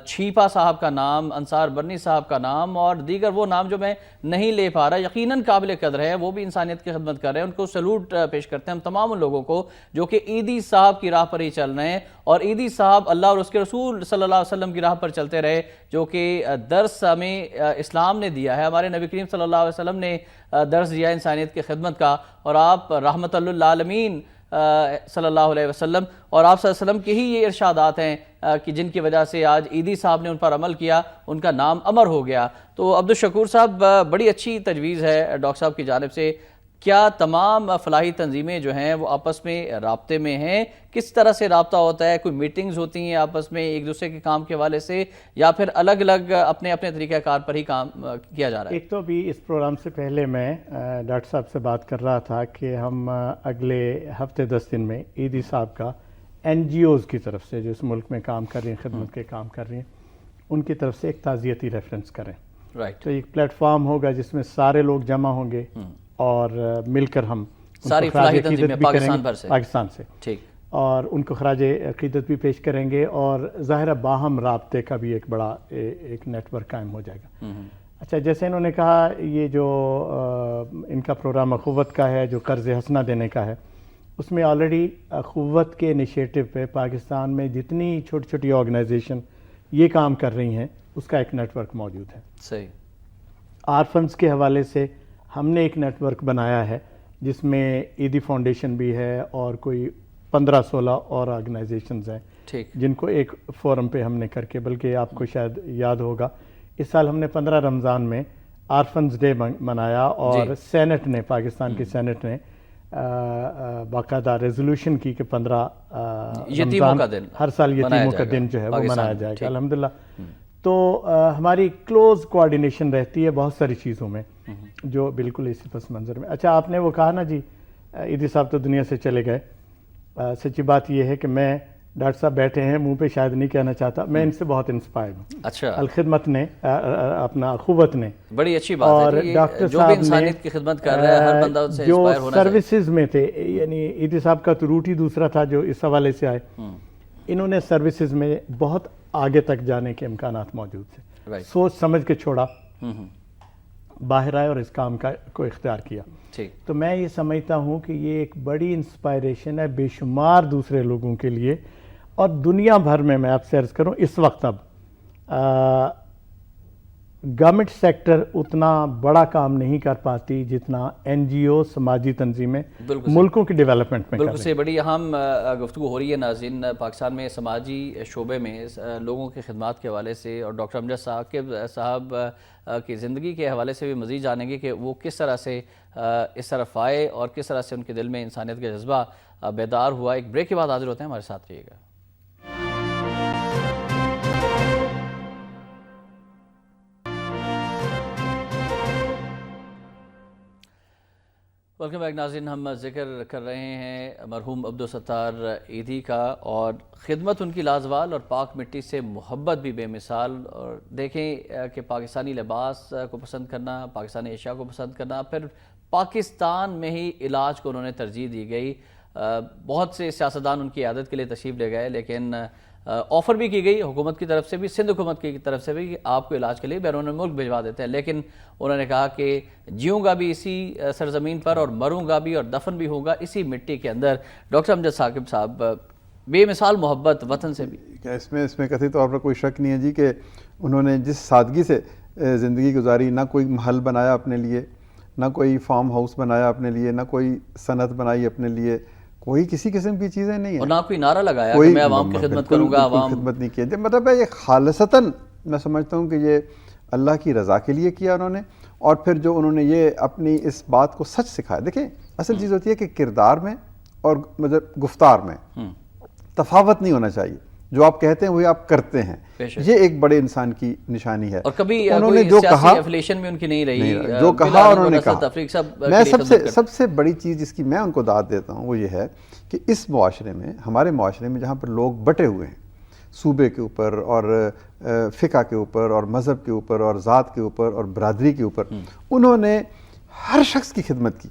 چھیپا صاحب کا نام, انصار برنی صاحب کا نام اور دیگر وہ نام جو میں نہیں لے پا رہا, یقیناً قابل قدر ہے, وہ بھی انسانیت کی خدمت کر رہے ہیں. ان کو سلوٹ پیش کرتے ہیں ہم تمام ان لوگوں کو جو کہ ایدی صاحب کی راہ پر ہی چل رہے ہیں, اور ایدی صاحب اللہ اور اس کے رسول صلی اللہ علیہ وسلم کی راہ پر چلتے رہے, جو کہ درس ہمیں اسلام نے دیا ہے. ہمارے نبی کریم صلی اللہ علیہ وسلم نے درس دیا انسانیت کی خدمت کا, اور آپ رحمت للعالمین صلی اللہ علیہ وسلم, اور آپ صلی اللہ علیہ وسلم کے ہی یہ ارشادات ہیں کہ جن کی وجہ سے آج ایدی صاحب نے ان پر عمل کیا, ان کا نام امر ہو گیا. تو عبدالشکور صاحب, بڑی اچھی تجویز ہے ڈاکٹر صاحب کی جانب سے. کیا تمام فلاحی تنظیمیں جو ہیں وہ آپس میں رابطے میں ہیں؟ کس طرح سے رابطہ ہوتا ہے؟ کوئی میٹنگز ہوتی ہیں آپس میں ایک دوسرے کے کام کے حوالے سے، یا پھر الگ الگ اپنے اپنے طریقہ کار پر ہی کام کیا جا رہا ہے؟ ایک تو بھی اس پروگرام سے پہلے میں ڈاکٹر صاحب سے بات کر رہا تھا کہ ہم اگلے ہفتے 10 دن میں ایدی صاحب کا NGOز کی طرف سے جو اس ملک میں کام کر رہی ہیں، خدمت کے کام کر رہی ہیں، ان کی طرف سے ایک تعزیتی ریفرنس کریں. رائٹ. تو ایک پلیٹ فارم ہوگا جس میں سارے لوگ جمع ہوں گے اور مل کر ہم ساری فلاحی تنظیمیں پاکستان سے ٹھیک اور ان کو خراج عقیدت بھی پیش کریں گے، اور ظاہر باہم رابطے کا بھی ایک بڑا ایک نیٹ ورک قائم ہو جائے گا. اچھا، جیسے انہوں نے کہا یہ جو ان کا پروگرام اخوت کا ہے جو قرض حسنہ دینے کا ہے، اس میں آلریڈی اخوت کے انیشیٹو پہ پاکستان میں جتنی چھوٹی چھوٹی آرگنائزیشن یہ کام کر رہی ہیں اس کا ایک نیٹ ورک موجود ہے. صحیح. آرفنز کے حوالے سے ہم نے ایک نیٹ ورک بنایا ہے جس میں ایدی فاؤنڈیشن بھی ہے اور کوئی 15-16 اور آرگنائزیشنز ہیں ٹھیک جن کو ایک فورم پہ ہم نے کر کے، بلکہ آپ کو شاید یاد ہوگا اس سال ہم نے 15 رمضان میں آرفنز ڈے منایا، اور سینٹ نے، پاکستان کی سینٹ نے باقاعدہ ریزولوشن کی کہ 15 یتیموں کا دن ہر سال یتیموں کا دن جو ہے وہ منایا جائے گا الحمدللہ. تو ہماری کلوز کوآرڈینیشن رہتی ہے بہت ساری چیزوں میں جو بالکل اسی پس منظر میں. اچھا، آپ نے وہ کہا نا جی ایدی صاحب تو دنیا سے چلے گئے. سچی بات یہ ہے کہ میں، ڈاکٹر صاحب بیٹھے ہیں، منہ پہ شاید نہیں کہنا چاہتا، میں ان سے بہت انسپائرڈ ہوں. اچھا. الخدمت نے، اپنا اخوت نے، بڑی اچھی بات ہے. ڈاکٹر جو بھی انسانیت کی خدمت کر رہا ہے ہر بندہ ان سے انسپائر ہونا چاہیے. جو سروسز میں تھے، یعنی ایدی صاحب کا تو روٹ ہی دوسرا تھا جو اس حوالے سے آئے، انہوں نے سروسز میں بہت آگے تک جانے کے امکانات موجود تھے. سوچ سمجھ کے چھوڑا، باہر آئے اور اس کام کو اختیار کیا. تو میں یہ سمجھتا ہوں کہ یہ ایک بڑی انسپائریشن ہے بے شمار دوسرے لوگوں کے لیے، اور دنیا بھر میں آپ سے عرض کروں اس وقت اب گورنمنٹ سیکٹر اتنا بڑا کام نہیں کر پاتی جتنا NGO سماجی تنظیمیں ملکوں کی ڈیولپمنٹ میں. بالکل سے بڑی اہم گفتگو ہو رہی ہے ناظرین. پاکستان میں سماجی شعبے میں لوگوں کی خدمات کے حوالے سے، اور ڈاکٹر امجد ثاقب صاحب کی زندگی کے حوالے سے بھی مزید جانیں گے کہ وہ کس طرح سے اس طرف آئے اور کس طرح سے ان کے دل میں انسانیت کا جذبہ بیدار ہوا. ایک بریک کے بعد حاضر ہوتے ہیں، ہمارے ساتھ رہیے گا. ویلکم بیک ناظرین. ہم ذکر کر رہے ہیں مرحوم عبدالستار ایدی کا، اور خدمت ان کی لازوال اور پاک مٹی سے محبت بھی بے مثال. اور دیکھیں کہ پاکستانی لباس کو پسند کرنا، پاکستانی اشیاء کو پسند کرنا، پھر پاکستان میں ہی علاج کو انہوں نے ترجیح دی گئی. بہت سے سیاستدان ان کی عیادت کے لیے تشریف لے گئے، لیکن آفر بھی کی گئی حکومت کی طرف سے بھی، سندھ حکومت کی طرف سے بھی، کہ آپ کو علاج کے لیے بیرون ملک بھجوا دیتے ہیں. لیکن انہوں نے کہا کہ جیوں گا بھی اسی سرزمین پر اور مروں گا بھی اور دفن بھی ہوگا اسی مٹی کے اندر. ڈاکٹر امجد ثاقب صاحب، بے مثال محبت وطن سے بھی. اس میں کثیر طور پر کوئی شک نہیں ہے جی کہ انہوں نے جس سادگی سے زندگی گزاری، نہ کوئی محل بنایا اپنے لیے، نہ کوئی فارم ہاؤس بنایا اپنے لیے، نہ کوئی صنعت بنائی اپنے لیے، کوئی کسی قسم کی چیزیں نہیں ہیں، اور نہ کوئی نعرہ لگایا کہ میں عوام کی خدمت کروں گا. عوام خدمت نہیں کی. مطلب ہے یہ خالصتاً میں سمجھتا ہوں کہ یہ اللہ کی رضا کے لیے کیا انہوں نے. اور پھر جو انہوں نے یہ اپنی اس بات کو سچ سکھایا. دیکھیں اصل چیز ہوتی ہے کہ کردار میں اور مطلب گفتار میں تفاوت نہیں ہونا چاہیے. جو آپ کہتے ہیں وہی آپ کرتے ہیں، یہ ایک بڑے انسان کی نشانی ہے. اور کبھی انہوں نے جو کہا، افیلیشن بھی ان کی نہیں رہی، جو کہا انہوں نے کہا. میں سب سے بڑی چیز جس کی میں ان کو داد دیتا ہوں وہ یہ ہے کہ اس معاشرے میں، ہمارے معاشرے میں جہاں پر لوگ بٹے ہوئے ہیں صوبے کے اوپر اور فقہ کے اوپر اور مذہب کے اوپر اور ذات کے اوپر اور برادری کے اوپر، انہوں نے ہر شخص کی خدمت کی.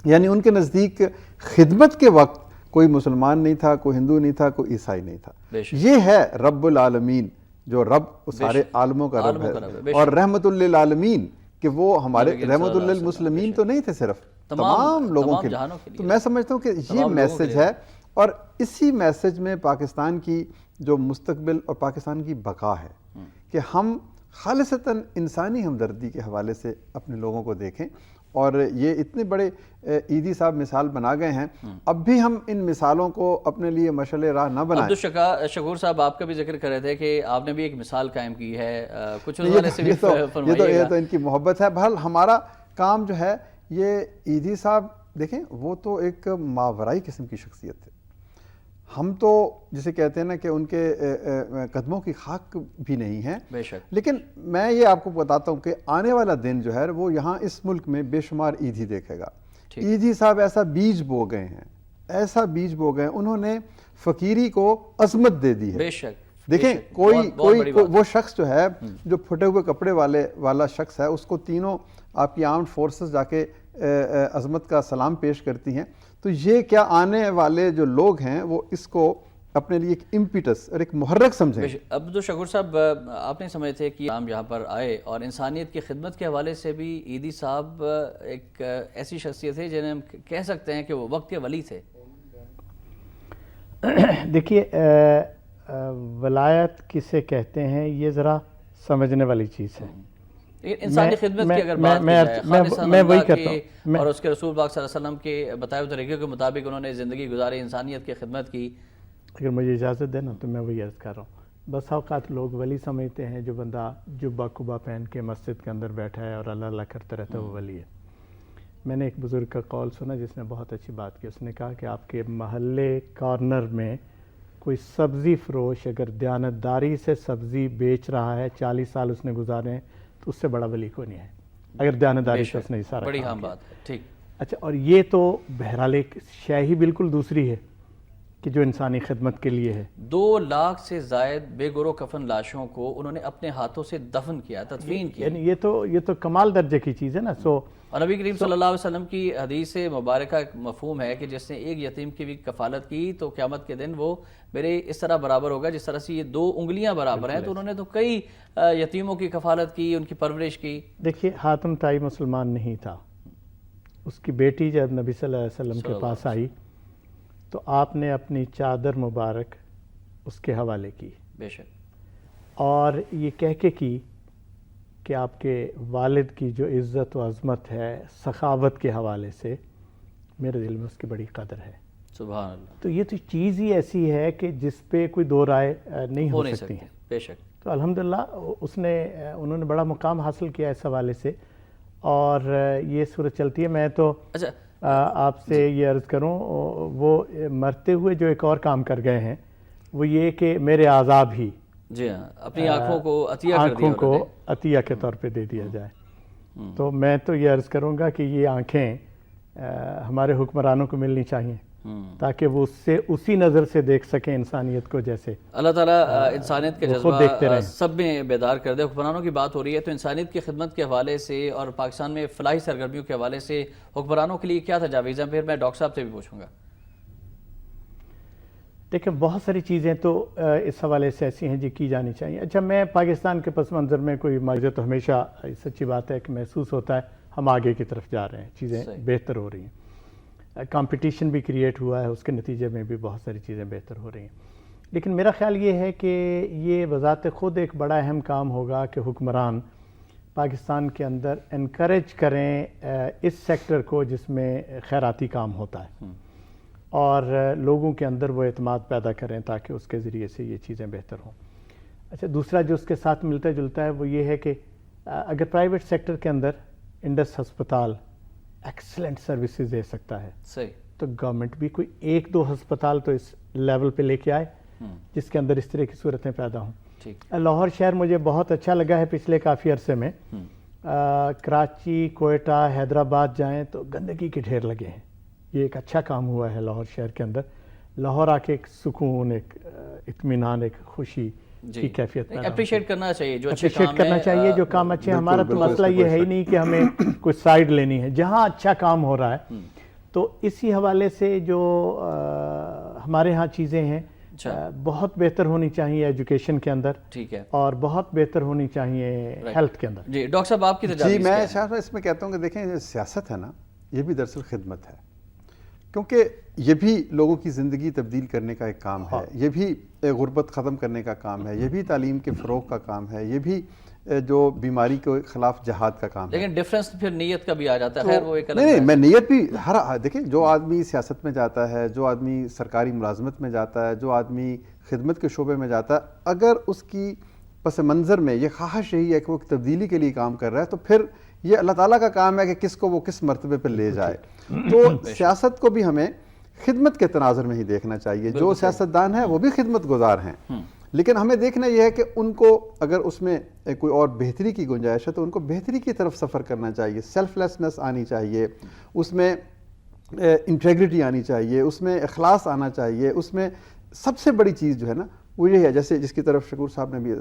یعنی ان کے نزدیک خدمت کے وقت کوئی مسلمان نہیں تھا، کوئی ہندو نہیں تھا، کوئی عیسائی نہیں تھا. یہ ہے رب العالمین، جو رب سارے عالموں کا رب ہے، اور رحمت للعالمین کہ وہ ہمارے رحمت للمسلمین تو نہیں تھے، صرف تمام لوگوں کے لیے. تو میں سمجھتا ہوں کہ یہ میسج ہے، اور اسی میسج میں پاکستان کی جو مستقبل اور پاکستان کی بقا ہے کہ ہم خالصتاً انسانی ہمدردی کے حوالے سے اپنے لوگوں کو دیکھیں. اور یہ اتنے بڑے ایدی صاحب مثال بنا گئے ہیں، اب بھی ہم ان مثالوں کو اپنے لیے مشعل راہ نہ بنائیں. عبدالشکور صاحب آپ کا بھی ذکر کر رہے تھے کہ آپ نے بھی ایک مثال قائم کی ہے، کچھ اس حوالے سے بھی فرمائیے گا. یہ تو ان کی محبت ہے. بہرحال ہمارا کام جو ہے یہ ایدھی صاحب دیکھیں وہ تو ایک ماورائی قسم کی شخصیت تھے. ہم تو جسے کہتے ہیں نا کہ ان کے قدموں کی خاک بھی نہیں ہیں. بے شک. لیکن میں یہ آپ کو بتاتا ہوں کہ آنے والا دن جو ہے وہ یہاں اس ملک میں بے شمار ایدھی دیکھے گا. ایدھی صاحب ایسا بیج بو گئے ہیں, ایسا بیج بو گئے, انہوں نے فقیری کو عظمت دے دی ہے. بے شک. دیکھیں کوئی وہ شخص جو ہے جو پھٹے ہوئے کپڑے والا شخص ہے, اس کو تینوں آپ کی آرمڈ فورسز جا کے عظمت کا سلام پیش کرتی ہیں. تو یہ کیا آنے والے جو لوگ ہیں وہ اس کو اپنے لیے ایک امپیٹس اور ایک محرک سمجھیں. عبد الشکور صاحب, آپ نہیں سمجھتے تھے کہ ہم یہاں پر آئے اور انسانیت کی خدمت کے حوالے سے بھی ایدھی صاحب ایک ایسی شخصیت ہے جنہیں ہم کہہ سکتے ہیں کہ وہ وقت کے ولی تھے؟ دیکھیے ولایت کسے کہتے ہیں یہ ذرا سمجھنے والی چیز ہے. انسانی خدمت کی اگر بات کی جائے, خالصانہ اللہ کی اور اس کے رسول پاک صلی اللہ علیہ وسلم کے بتائے ہوئے طریقے کے مطابق انہوں نے زندگی گزاری, انسانیت کی خدمت کی. اگر مجھے اجازت دے نا تو میں وہی عرض کر رہا ہوں. بس اوقات لوگ ولی سمجھتے ہیں جو بندہ جبہ کبا پہن کے مسجد کے اندر بیٹھا ہے اور اللہ اللہ کرتا رہتا ہے وہ ولی ہے. میں نے ایک بزرگ کا قول سنا جس نے بہت اچھی بات کی. اس نے کہا کہ آپ کے محلے کارنر میں کوئی سبزی فروش اگر دیانتداری سے سبزی بیچ رہا ہے, 40 سال اس نے گزارے ہیں, تو اس سے بڑا ولی کو نہیں ہے اگر دیانتداری سے اس نے سارا بڑی کام ہم کیا. بات. ٹھیک. اچھا, اور یہ تو بہرحال ایک شے ہی بالکل دوسری ہے کہ جو انسانی خدمت کے لیے ہے. 2 لاکھ سے زائد بے گرو کفن لاشوں کو انہوں نے اپنے ہاتھوں سے دفن کیا, تدفین کیا. یعنی یہ تو کمال درجے کی چیز ہے نا. اور نبی کریم صلی اللہ علیہ وسلم کی حدیث مبارکہ ایک مفہوم ہے کہ جس نے ایک یتیم کی بھی کفالت کی تو قیامت کے دن وہ میرے اس طرح برابر ہوگا جس طرح سے یہ 2 انگلیاں برابر ہیں. تو انہوں نے تو کئی یتیموں کی کفالت کی, ان کی پرورش کی. دیکھیے حاتم طائی مسلمان نہیں تھا. اس کی بیٹی جب نبی صلی اللہ علیہ وسلم کے پاس آئی تو آپ نے اپنی چادر مبارک اس کے حوالے کی. بے شک. اور یہ کہہ کے کی کہ آپ کے والد کی جو عزت و عظمت ہے سخاوت کے حوالے سے میرے دل میں اس کی بڑی قدر ہے. سبحان اللہ. تو یہ تو چیز ہی ایسی ہے کہ جس پہ کوئی دو رائے نہیں ہو سکتی ہیں. بے شک. تو الحمدللہ انہوں نے بڑا مقام حاصل کیا اس حوالے سے, اور یہ صورت چلتی ہے. میں تو آپ سے یہ عرض کروں, وہ مرتے ہوئے جو ایک اور کام کر گئے ہیں وہ یہ کہ میرے عذاب ہی جی ہاں اپنی آنکھوں کو عطیہ کے طور پہ دے دیا جائے. تو میں تو یہ عرض کروں گا کہ یہ آنکھیں ہمارے حکمرانوں کو ملنی چاہیے تاکہ وہ اسی نظر سے دیکھ سکیں انسانیت کو. جیسے اللہ تعالیٰ انسانیت کے جذبہ سب میں بیدار کر دے. حکمرانوں کی بات ہو رہی ہے تو انسانیت کی خدمت کے حوالے سے اور پاکستان میں فلاحی سرگرمیوں کے حوالے سے حکمرانوں کے لیے کیا تجاویز ہیں؟ پھر میں ڈاکٹر صاحب سے بھی پوچھوں گا. دیکھیں بہت ساری چیزیں تو اس حوالے سے ایسی ہیں جی کی جانی چاہیے. اچھا, میں پاکستان کے پس منظر میں کوئی ماضی تو ہمیشہ سچی بات ہے کہ محسوس ہوتا ہے ہم آگے کی طرف جا رہے ہیں, چیزیں بہتر ہو رہی ہیں, کمپٹیشن بھی کریٹ ہوا ہے, اس کے نتیجے میں بھی بہت ساری چیزیں بہتر ہو رہی ہیں. لیکن میرا خیال یہ ہے کہ یہ بذات خود ایک بڑا اہم کام ہوگا کہ حکمران پاکستان کے اندر انکریج کریں اس سیکٹر کو جس میں خیراتی کام ہوتا ہے, اور لوگوں کے اندر وہ اعتماد پیدا کریں تاکہ اس کے ذریعے سے یہ چیزیں بہتر ہوں. اچھا, دوسرا جو اس کے ساتھ ملتا جلتا ہے وہ یہ ہے کہ اگر پرائیویٹ سیکٹر کے اندر انڈس ہسپتال ایکسلنٹ سروسز دے سکتا ہے صحیح, تو گورنمنٹ بھی کوئی 1-2 ہسپتال تو اس لیول پہ لے کے آئے جس کے اندر اس طرح کی صورتیں پیدا ہوں. لاہور شہر مجھے بہت اچھا لگا ہے پچھلے کافی عرصے میں. کراچی, کوئٹہ, حیدرآباد جائیں تو گندگی کے ڈھیر لگے ہیں. یہ ایک اچھا کام ہوا ہے لاہور شہر کے اندر. لاہور آ کے ایک سکون, ایک اطمینان, ایک خوشی کی کیفیت اپریشیٹ کرنا چاہیے, جو اپریشیٹ کرنا چاہیے جو کام اچھے. ہمارا تو مسئلہ یہ ہے ہی نہیں کہ ہمیں کوئی سائیڈ لینی ہے, جہاں اچھا کام ہو رہا ہے تو اسی حوالے سے جو ہمارے ہاں چیزیں ہیں بہت بہتر ہونی چاہیے ایجوکیشن کے اندر, ٹھیک ہے, اور بہت بہتر ہونی چاہیے ہیلتھ کے اندر. جی ڈاکٹر صاحب آپ کی تجاویز؟ جی میں شاید اس میں کہتا ہوں کہ دیکھیں سیاست ہے نا, یہ بھی دراصل خدمت ہے, کیونکہ یہ بھی لوگوں کی زندگی تبدیل کرنے کا ایک کام ہے, یہ بھی غربت ختم کرنے کا کام ہے, یہ بھی تعلیم کے فروغ کا کام ہے, یہ بھی جو بیماری کے خلاف جہاد کا کام ہے. لیکن ڈیفرنس پھر نیت کا بھی آ جاتا ہے. خیر وہ ایک نہیں, میں نیت بھی دیکھیں, جو آدمی سیاست میں جاتا ہے, جو آدمی سرکاری ملازمت میں جاتا ہے, جو آدمی خدمت کے شعبے میں جاتا ہے, اگر اس کی پس منظر میں یہ خواہش یہی ہے کہ وہ تبدیلی کے لیے کام کر رہا ہے تو پھر یہ اللہ تعالیٰ کا کام ہے کہ کس کو وہ کس مرتبے پہ لے جائے. تو سیاست کو بھی ہمیں خدمت کے تناظر میں ہی دیکھنا چاہیے. جو سیاستدان ہیں وہ بھی خدمت گزار ہیں, لیکن ہمیں دیکھنا یہ ہے کہ ان کو اگر اس میں کوئی اور بہتری کی گنجائش ہے تو ان کو بہتری کی طرف سفر کرنا چاہیے. سیلف لیسنس آنی چاہیے, اس میں انٹیگریٹی آنی چاہیے, اس میں اخلاص آنا چاہیے. اس میں سب سے بڑی چیز جو ہے نا وہ یہ ہے, جیسے جس کی طرف شکور صاحب نے بھی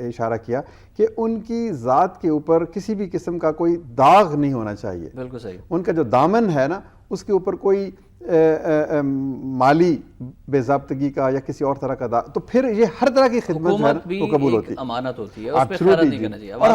اشارہ کیا, کہ ان کی ذات کے اوپر کسی بھی قسم کا کوئی داغ نہیں ہونا چاہیے. بالکل صحیح. ان کا جو دامن ہے نا اس کے اوپر کوئی مالی بے ضابطگی کا یا کسی اور طرح کا تو پھر یہ ہر طرح کی خدمت جو ہے وہ قبول ہوتی ہے. امانت ہوتی ہے, اس پہ خیانت نہیں کرنا چاہیے. اور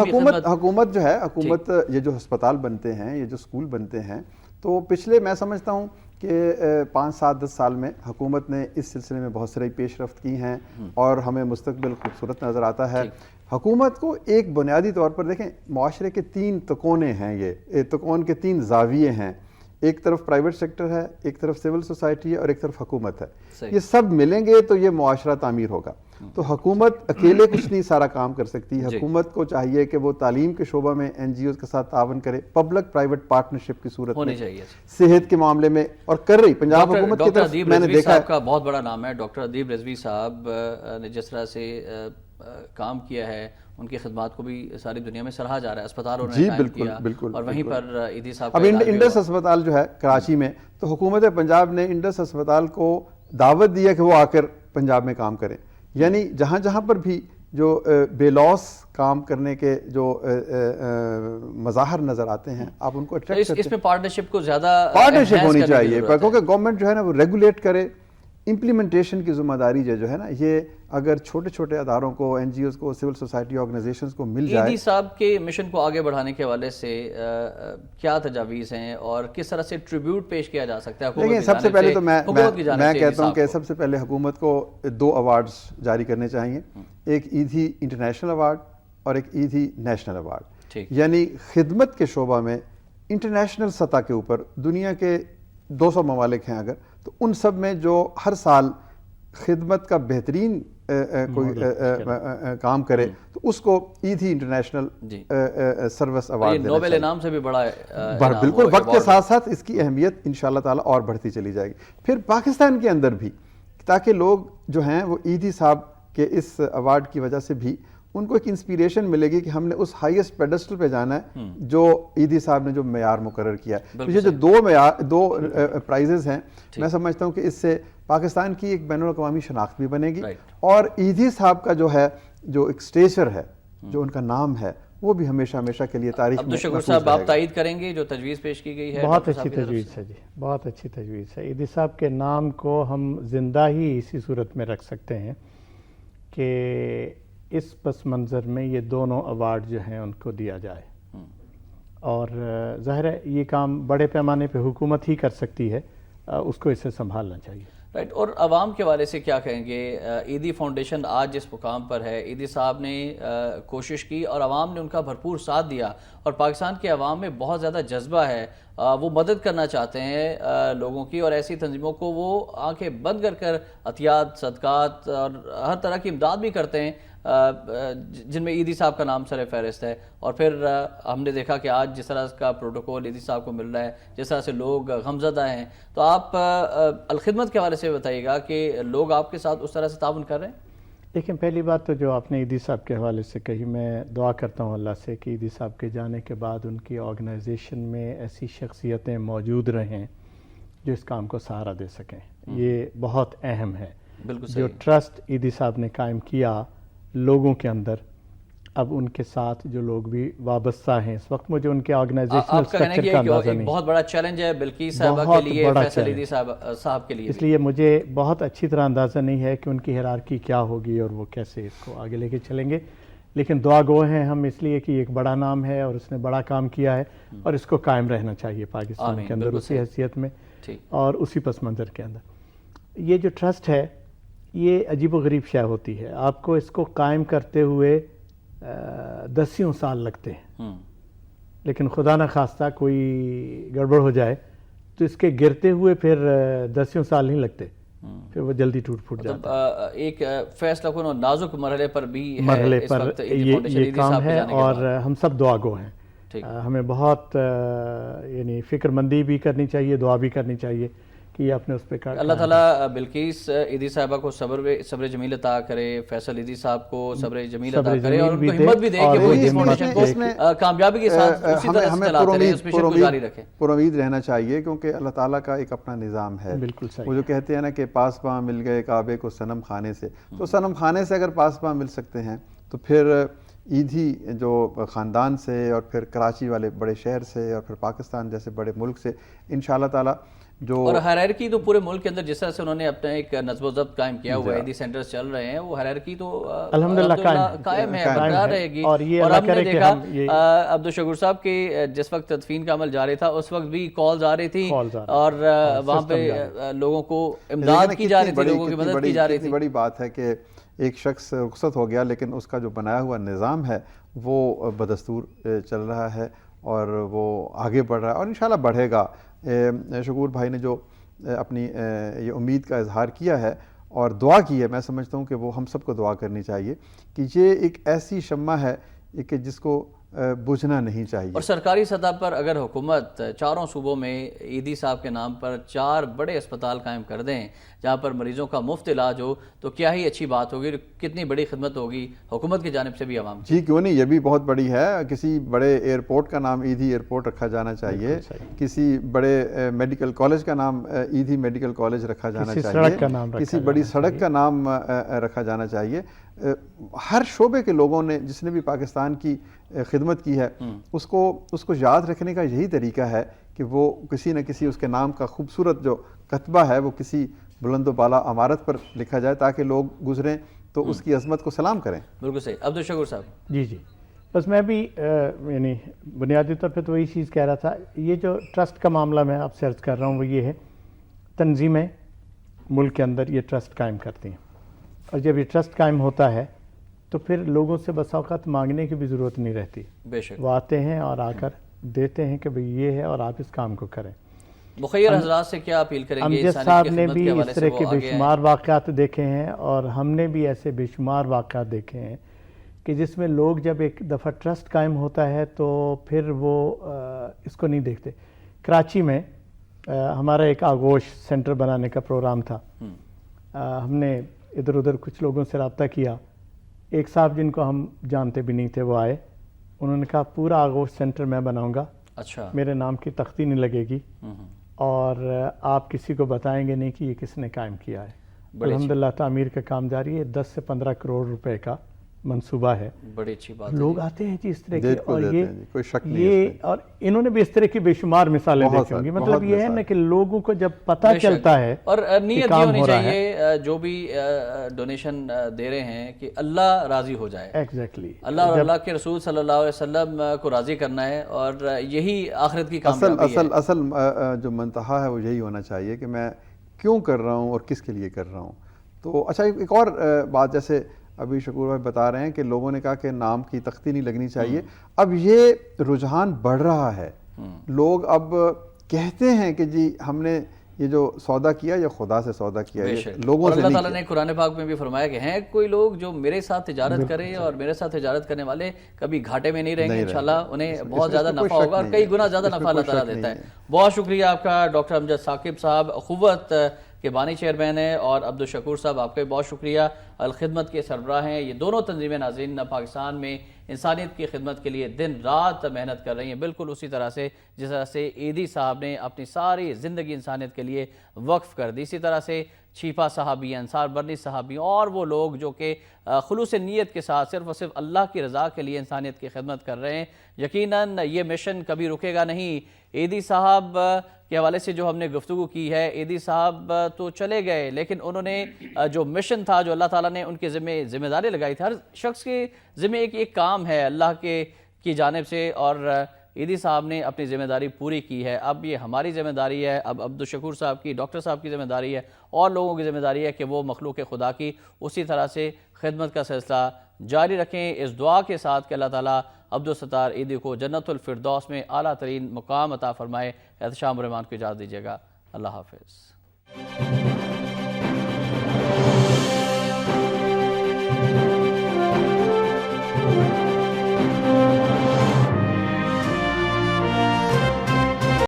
حکومت جو ہے, حکومت یہ جو ہسپتال بنتے ہیں, یہ جو اسکول بنتے ہیں, تو پچھلے میں سمجھتا ہوں کہ 5, 7, 10 سال میں حکومت نے اس سلسلے میں بہت ساری پیش رفت کی ہیں اور ہمیں مستقبل خوبصورت نظر آتا ہے. حکومت کو ایک بنیادی طور پر دیکھیں, معاشرے کے 3 تکونے ہیں, یہ تکون کے 3 زاویے ہیں. ایک طرف پرائیویٹ سیکٹر ہے, ایک طرف سول سوسائٹی ہے, اور ایک طرف حکومت ہے. یہ سب ملیں گے تو یہ معاشرہ تعمیر ہوگا. تو حکومت اکیلے کچھ نہیں سارا کام کر سکتی. حکومت کو چاہیے کہ وہ تعلیم کے شعبہ میں NGOs کے ساتھ تعاون کرے, پبلک پرائیویٹ پارٹنرشپ کی صورت میں, صحت کے معاملے میں, اور کر رہی پنجاب حکومت کی طرف میں نے دیکھا ہے. کا بہت بڑا نام ہے ڈاکٹر ادیب رضوی صاحب نے جس طرح سے کام کیا ہے, ان کی خدمات کو بھی ساری دنیا میں سراہا جا رہا ہے. اسپتال انہوں نے قائم کیا, اور وہیں پر ایدھی صاحب اب انڈس اسپتال جو ہے کراچی میں, تو حکومت پنجاب نے انڈس اسپتال کو دعوت دی ہے کہ وہ آ کر پنجاب میں کام کریں. یعنی جہاں جہاں پر بھی جو بے لوس کام کرنے کے جو مظاہر نظر آتے ہیں, آپ ان کو اٹریکٹ کرتے ہیں. اس میں پارٹنرشپ کو زیادہ پارٹنرشپ ہونی چاہیے, کیونکہ گورنمنٹ جو ہے نا وہ ریگولیٹ کرے. امپلیمنٹیشن کی ذمہ داری جو ہے نا, یہ اگر چھوٹے چھوٹے اداروں کو, NGOs کو, سول سوسائٹی آرگنائزیشنز کو مل جائے. ایدھی صاحب کے مشن کو آگے بڑھانے کے حوالے سے کیا تجاویز ہیں اور کس طرح سے ٹریبیوٹ پیش کیا جا سکتا ہے؟ دیکھیں, سب سے پہلے تو میں کہتا ہوں کہ سب سے پہلے حکومت کو 2 ایوارڈز جاری کرنے چاہیے. ایک ایدھی انٹرنیشنل ایوارڈ اور ایک ایدھی نیشنل ایوارڈ. یعنی خدمت کے شعبہ میں انٹرنیشنل سطح کے اوپر دنیا کے 200 ممالک ہیں اگر, تو ان سب میں جو ہر سال خدمت کا بہترین کوئی کام کرے تو اس کو ایدھی انٹرنیشنل سروس ایوارڈ دینا چاہیے. نوبل انعام سے بھی بڑا ہے. بالکل, وقت کے ساتھ ساتھ اس کی اہمیت انشاءاللہ تعالی اور بڑھتی چلی جائے گی. پھر پاکستان کے اندر بھی, تاکہ لوگ جو ہیں وہ ایدھی صاحب کے اس ایوارڈ کی وجہ سے بھی ان کو ایک انسپیریشن ملے گی کہ ہم نے اس ہائیسٹ پیڈسٹل پہ جانا ہے جو ایدھی صاحب نے جو معیار مقرر کیا ہے. یہ جو 2 پرائزز ہیں, میں سمجھتا ہوں کہ اس سے پاکستان کی ایک بین الاقوامی شناخت بھی بنے گی, اور ایدھی صاحب کا جو ہے جو ایک اسٹیچر ہے, جو ان کا نام ہے, وہ بھی ہمیشہ ہمیشہ کے لیے تاریخ میں. عبدالشکور صاحب, آپ تائید کریں گے جو تجویز پیش کی گئی ہے؟ بہت اچھی تجویز ہے جی, بہت اچھی تجویز ہے. ایدھی صاحب کے نام کو ہم زندہ ہی اسی صورت میں رکھ سکتے ہیں کہ اس پس منظر میں یہ دونوں ایوارڈ جو ہیں ان کو دیا جائے. اور ظاہر ہے یہ کام بڑے پیمانے پہ حکومت ہی کر سکتی ہے, اس کو اسے سنبھالنا چاہیے. رائٹ. اور عوام کے حوالے سے کیا کہیں گے؟ ایدھی فاؤنڈیشن آج جس مقام پر ہے, ایدھی صاحب نے کوشش کی اور عوام نے ان کا بھرپور ساتھ دیا, اور پاکستان کے عوام میں بہت زیادہ جذبہ ہے, وہ مدد کرنا چاہتے ہیں لوگوں کی, اور ایسی تنظیموں کو وہ آنکھیں بند کر کر عطیات, صدقات اور ہر طرح کی امداد بھی کرتے ہیں جن میں ایدھی صاحب کا نام سر فہرست ہے. اور پھر ہم نے دیکھا کہ آج جس طرح کا پروٹوکول ایدھی صاحب کو مل رہا ہے, جس طرح سے لوگ غمزدہ ہیں, تو آپ الخدمت کے حوالے سے بتائیے گا کہ لوگ آپ کے ساتھ اس طرح سے تعاون کر رہے ہیں؟ دیکھیں, پہلی بات تو جو آپ نے ایدھی صاحب کے حوالے سے کہی, میں دعا کرتا ہوں اللہ سے کہ ایدھی صاحب کے جانے کے بعد ان کی آرگنائزیشن میں ایسی شخصیتیں موجود رہیں جو اس کام کو سہارا دے سکیں. یہ بہت اہم ہے. جو ٹرسٹ ایدھی صاحب نے قائم کیا لوگوں کے اندر, اب ان کے ساتھ جو لوگ بھی وابستہ ہیں اس وقت, مجھے ان کے آرگنائزیشنل سٹرکچر کا اندازہ نہیں. بہت بڑا چیلنج ہے بلقیس صاحبہ کے لیے, فیصل ایدھی صاحب کے لیے, اس لیے مجھے بہت اچھی طرح اندازہ نہیں ہے کہ ان کی ہیرارکی کیا ہوگی اور وہ کیسے اس کو آگے لے کے چلیں گے. لیکن دعا گو ہیں ہم اس لیے کہ ایک بڑا نام ہے اور اس نے بڑا کام کیا ہے, اور اس کو قائم رہنا چاہیے پاکستان کے اندر اسی حیثیت میں اور اسی پس منظر کے اندر. یہ جو ٹرسٹ ہے یہ عجیب و غریب شے ہوتی ہے. آپ کو اس کو قائم کرتے ہوئے 10 سال لگتے ہیں, لیکن خدا نہ خواستہ کوئی گڑبڑ ہو جائے تو اس کے گرتے ہوئے پھر 10 سال نہیں لگتے, پھر وہ جلدی ٹوٹ پھوٹ جاتا ہے. ایک فیصلہ کن نازک مرحلے پر بھی مرحلے پر یہ کام ہے, اور ہم سب دعا گو ہیں ہمیں بہت یعنی فکر مندی بھی کرنی چاہیے، دعا بھی کرنی چاہیے کہ یہ اپنے اس پہ اللہ تعالیٰ بلقیس عیدی صاحبہ کو صبر جمیل عطا کرے، فیصل عیدی صاحب کو صبر جمیل عطا کرے، اور ان کو ہمت بھی دے کہ وہ اس فاؤنڈیشن کو کامیابی کے ساتھ اسی طرح سے چلاتے رہیں، اس مشن کو جاری رکھیں۔ پر امید رہنا چاہیے، کیونکہ اللہ تعالیٰ کا ایک اپنا نظام ہے۔ بالکل صحیح۔ وہ جو کہتے ہیں نا کہ پاسباں مل گئے کعبے کو صنم خانے سے، تو صنم خانے سے اگر پاسباں مل سکتے ہیں تو پھر عیدی جو خاندان سے، اور پھر کراچی والے بڑے شہر سے، اور پھر پاکستان جیسے بڑے ملک سے انشاءاللہ تعالیٰ جو اور ہیرارکی تو پورے ملک کے اندر جس طرح سے انہوں نے اپنا ایک نظم و ضبط قائم کیا ہوا ہے، عیدی سینٹرز چل رہے ہیں، وہ ہیرارکی تو الحمدللہ قائم ہے، برقرار رہے گی۔ اور یہ ہم نے دیکھا عبدالشکور صاحب کی جس وقت تدفین کا عمل جاری تھا اس وقت بھی کالز آ رہی تھی، اور وہاں پہ لوگوں کو امداد کی جا رہی تھی، لوگوں کی مدد کی جا رہی تھی۔ بڑی بات ہے کہ ایک شخص رخصت ہو گیا، لیکن اس کا جو بنایا ہوا نظام ہے وہ بدستور چل رہا ہے، اور وہ آگے بڑھ رہا ہے، اور انشاءاللہ بڑھے گا۔ شکور بھائی نے جو اپنی یہ امید کا اظہار کیا ہے اور دعا کی ہے، میں سمجھتا ہوں کہ وہ ہم سب کو دعا کرنی چاہیے کہ یہ ایک ایسی شمع ہے کہ جس کو بجھنا نہیں چاہیے۔ اور سرکاری سطح پر اگر حکومت چاروں صوبوں میں عیدی صاحب کے نام پر 4 بڑے اسپتال قائم کر دیں جہاں پر مریضوں کا مفت علاج ہو، تو کیا ہی اچھی بات ہوگی، کتنی بڑی خدمت ہوگی حکومت کی جانب سے بھی عوام کی۔ جی کیوں نہیں، یہ بھی بہت بڑی ہے۔ کسی بڑے ایئرپورٹ کا نام عیدی ایئرپورٹ رکھا جانا چاہیے، کسی بڑے میڈیکل کالج کا نام عیدی میڈیکل کالج رکھا جانا چاہیے، کسی بڑی سڑک کا نام رکھا جانا چاہیے۔ ہر شعبے کے لوگوں نے جس نے بھی پاکستان کی خدمت کی ہے اس کو یاد رکھنے کا یہی طریقہ ہے کہ وہ کسی نہ کسی اس کے نام کا خوبصورت جو کتبہ ہے وہ کسی بلند و بالا عمارت پر لکھا جائے، تاکہ لوگ گزریں تو اس کی عظمت کو سلام کریں۔ بالکل صحیح۔ عبدالشکور صاحب جی بس میں بھی یعنی بنیادی طور پہ تو وہی چیز کہہ رہا تھا، یہ جو ٹرسٹ کا معاملہ میں آپ سے عرض کر رہا ہوں وہ یہ ہے، تنظیمیں ملک کے اندر یہ ٹرسٹ قائم کرتی ہیں، اور جب یہ ٹرسٹ قائم ہوتا ہے تو پھر لوگوں سے بس اوقات مانگنے کی بھی ضرورت نہیں رہتی، بے شک وہ آتے ہیں اور آ کر دیتے ہیں کہ بھئی یہ ہے اور آپ اس کام کو کریں۔ مخیر حضرات سے کیا اپیل کریں گے؟ امجد صاحب نے بھی اس طرح کے بے شمار واقعات دیکھے ہیں، اور ہم نے بھی ایسے بے شمار واقعات دیکھے ہیں کہ جس میں لوگ جب ایک دفعہ ٹرسٹ قائم ہوتا ہے تو پھر وہ اس کو نہیں دیکھتے۔ کراچی میں ہمارا ایک آغوش سینٹر بنانے کا پروگرام تھا، ہم نے ادھر ادھر کچھ لوگوں سے رابطہ کیا، ایک صاحب جن کو ہم جانتے بھی نہیں تھے وہ آئے، انہوں نے کہا پورا آغوش سینٹر میں بناؤں گا، اچھا میرے نام کی تختی نہیں لگے گی، اور آپ کسی کو بتائیں گے نہیں کہ یہ کس نے قائم کیا ہے۔ الحمدللہ تعمیر کا کام جاری ہے، 10 سے 15 کروڑ روپے کا منصوبہ ہے۔ بڑی اچھی بات، لوگ آتے ہیں جی اس طرح کے، اور یہ اور انہوں نے بھی اس طرح کی بے شمار مثالیں دیکھی ہوں گی۔ مطلب یہ ہے نا کہ لوگوں کو جب پتہ چلتا ہے، اور نیت یہ ہونی چاہیے جو بھی ڈونیشن دے رہے ہیں کہ اللہ راضی ہو جائے، ایگزیکٹلی اللہ اور اللہ کے رسول صلی اللہ علیہ وسلم کو راضی کرنا ہے، اور یہی آخرت کی کامیابی ہے۔ اصل جو منتہا ہے وہ یہی ہونا چاہیے کہ میں کیوں کر رہا ہوں اور کس کے لیے کر رہا ہوں۔ تو اچھا ایک اور بات، جیسے ابھی شکور بھائی بتا رہے ہیں کہ لوگوں نے کہا کہ نام کی تختی نہیں لگنی چاہیے، اب یہ رجحان بڑھ رہا ہے، لوگ اب کہتے ہیں کہ جی ہم نے یہ جو سودا کیا یہ خدا سے سودا کیا ہے، لوگوں سے نہیں۔ اللہ تعالیٰ نے قرآن پاک میں بھی فرمایا کہ ہیں کوئی لوگ جو میرے ساتھ تجارت کریں، اور میرے ساتھ تجارت کرنے والے کبھی گھاٹے میں نہیں رہیں گے، انشاءاللہ انہیں بہت زیادہ نفع ہوگا، اور کئی گنا زیادہ نفع اللہ تعالیٰ دیتا ہے۔ بہت شکریہ آپ کا ڈاکٹر امجد ثاقب صاحب، اخوت کے بانی چیئرمین ہیں، اور عبدالشکور صاحب آپ کا بھی بہت شکریہ، الخدمت کے سربراہ ہیں۔ یہ دونوں تنظیمیں ناظرین پاکستان میں انسانیت کی خدمت کے لیے دن رات محنت کر رہی ہیں، بالکل اسی طرح سے جس طرح سے عیدی صاحب نے اپنی ساری زندگی انسانیت کے لیے وقف کر دی، اسی طرح سے چھیپا صحابی، انصار برنی صحابی، اور وہ لوگ جو کہ خلوص نیت کے ساتھ صرف اور صرف اللہ کی رضا کے لیے انسانیت کی خدمت کر رہے ہیں۔ یقیناً یہ مشن کبھی رکے گا نہیں۔ عیدی صاحب کے حوالے سے جو ہم نے گفتگو کی ہے، عیدی صاحب تو چلے گئے، لیکن انہوں نے جو مشن تھا، جو اللہ تعالیٰ نے ان کے ذمہ داری لگائی تھی، ہر شخص کے ذمہ ایک کام ہے اللہ کی جانب سے، اور عیدی صاحب نے اپنی ذمہ داری پوری کی ہے۔ اب یہ ہماری ذمہ داری ہے، اب عبدالشکور صاحب کی، ڈاکٹر صاحب کی ذمہ داری ہے، اور لوگوں کی ذمہ داری ہے کہ وہ مخلوق خدا کی اسی طرح سے خدمت کا سلسلہ جاری رکھیں، اس دعا کے ساتھ کہ اللہ تعالیٰ عبدالستار عیدی کو جنت الفردوس میں اعلیٰ ترین مقام عطا فرمائے۔ احتشام الرحمان کو اجازت دیجیے گا، اللہ حافظ۔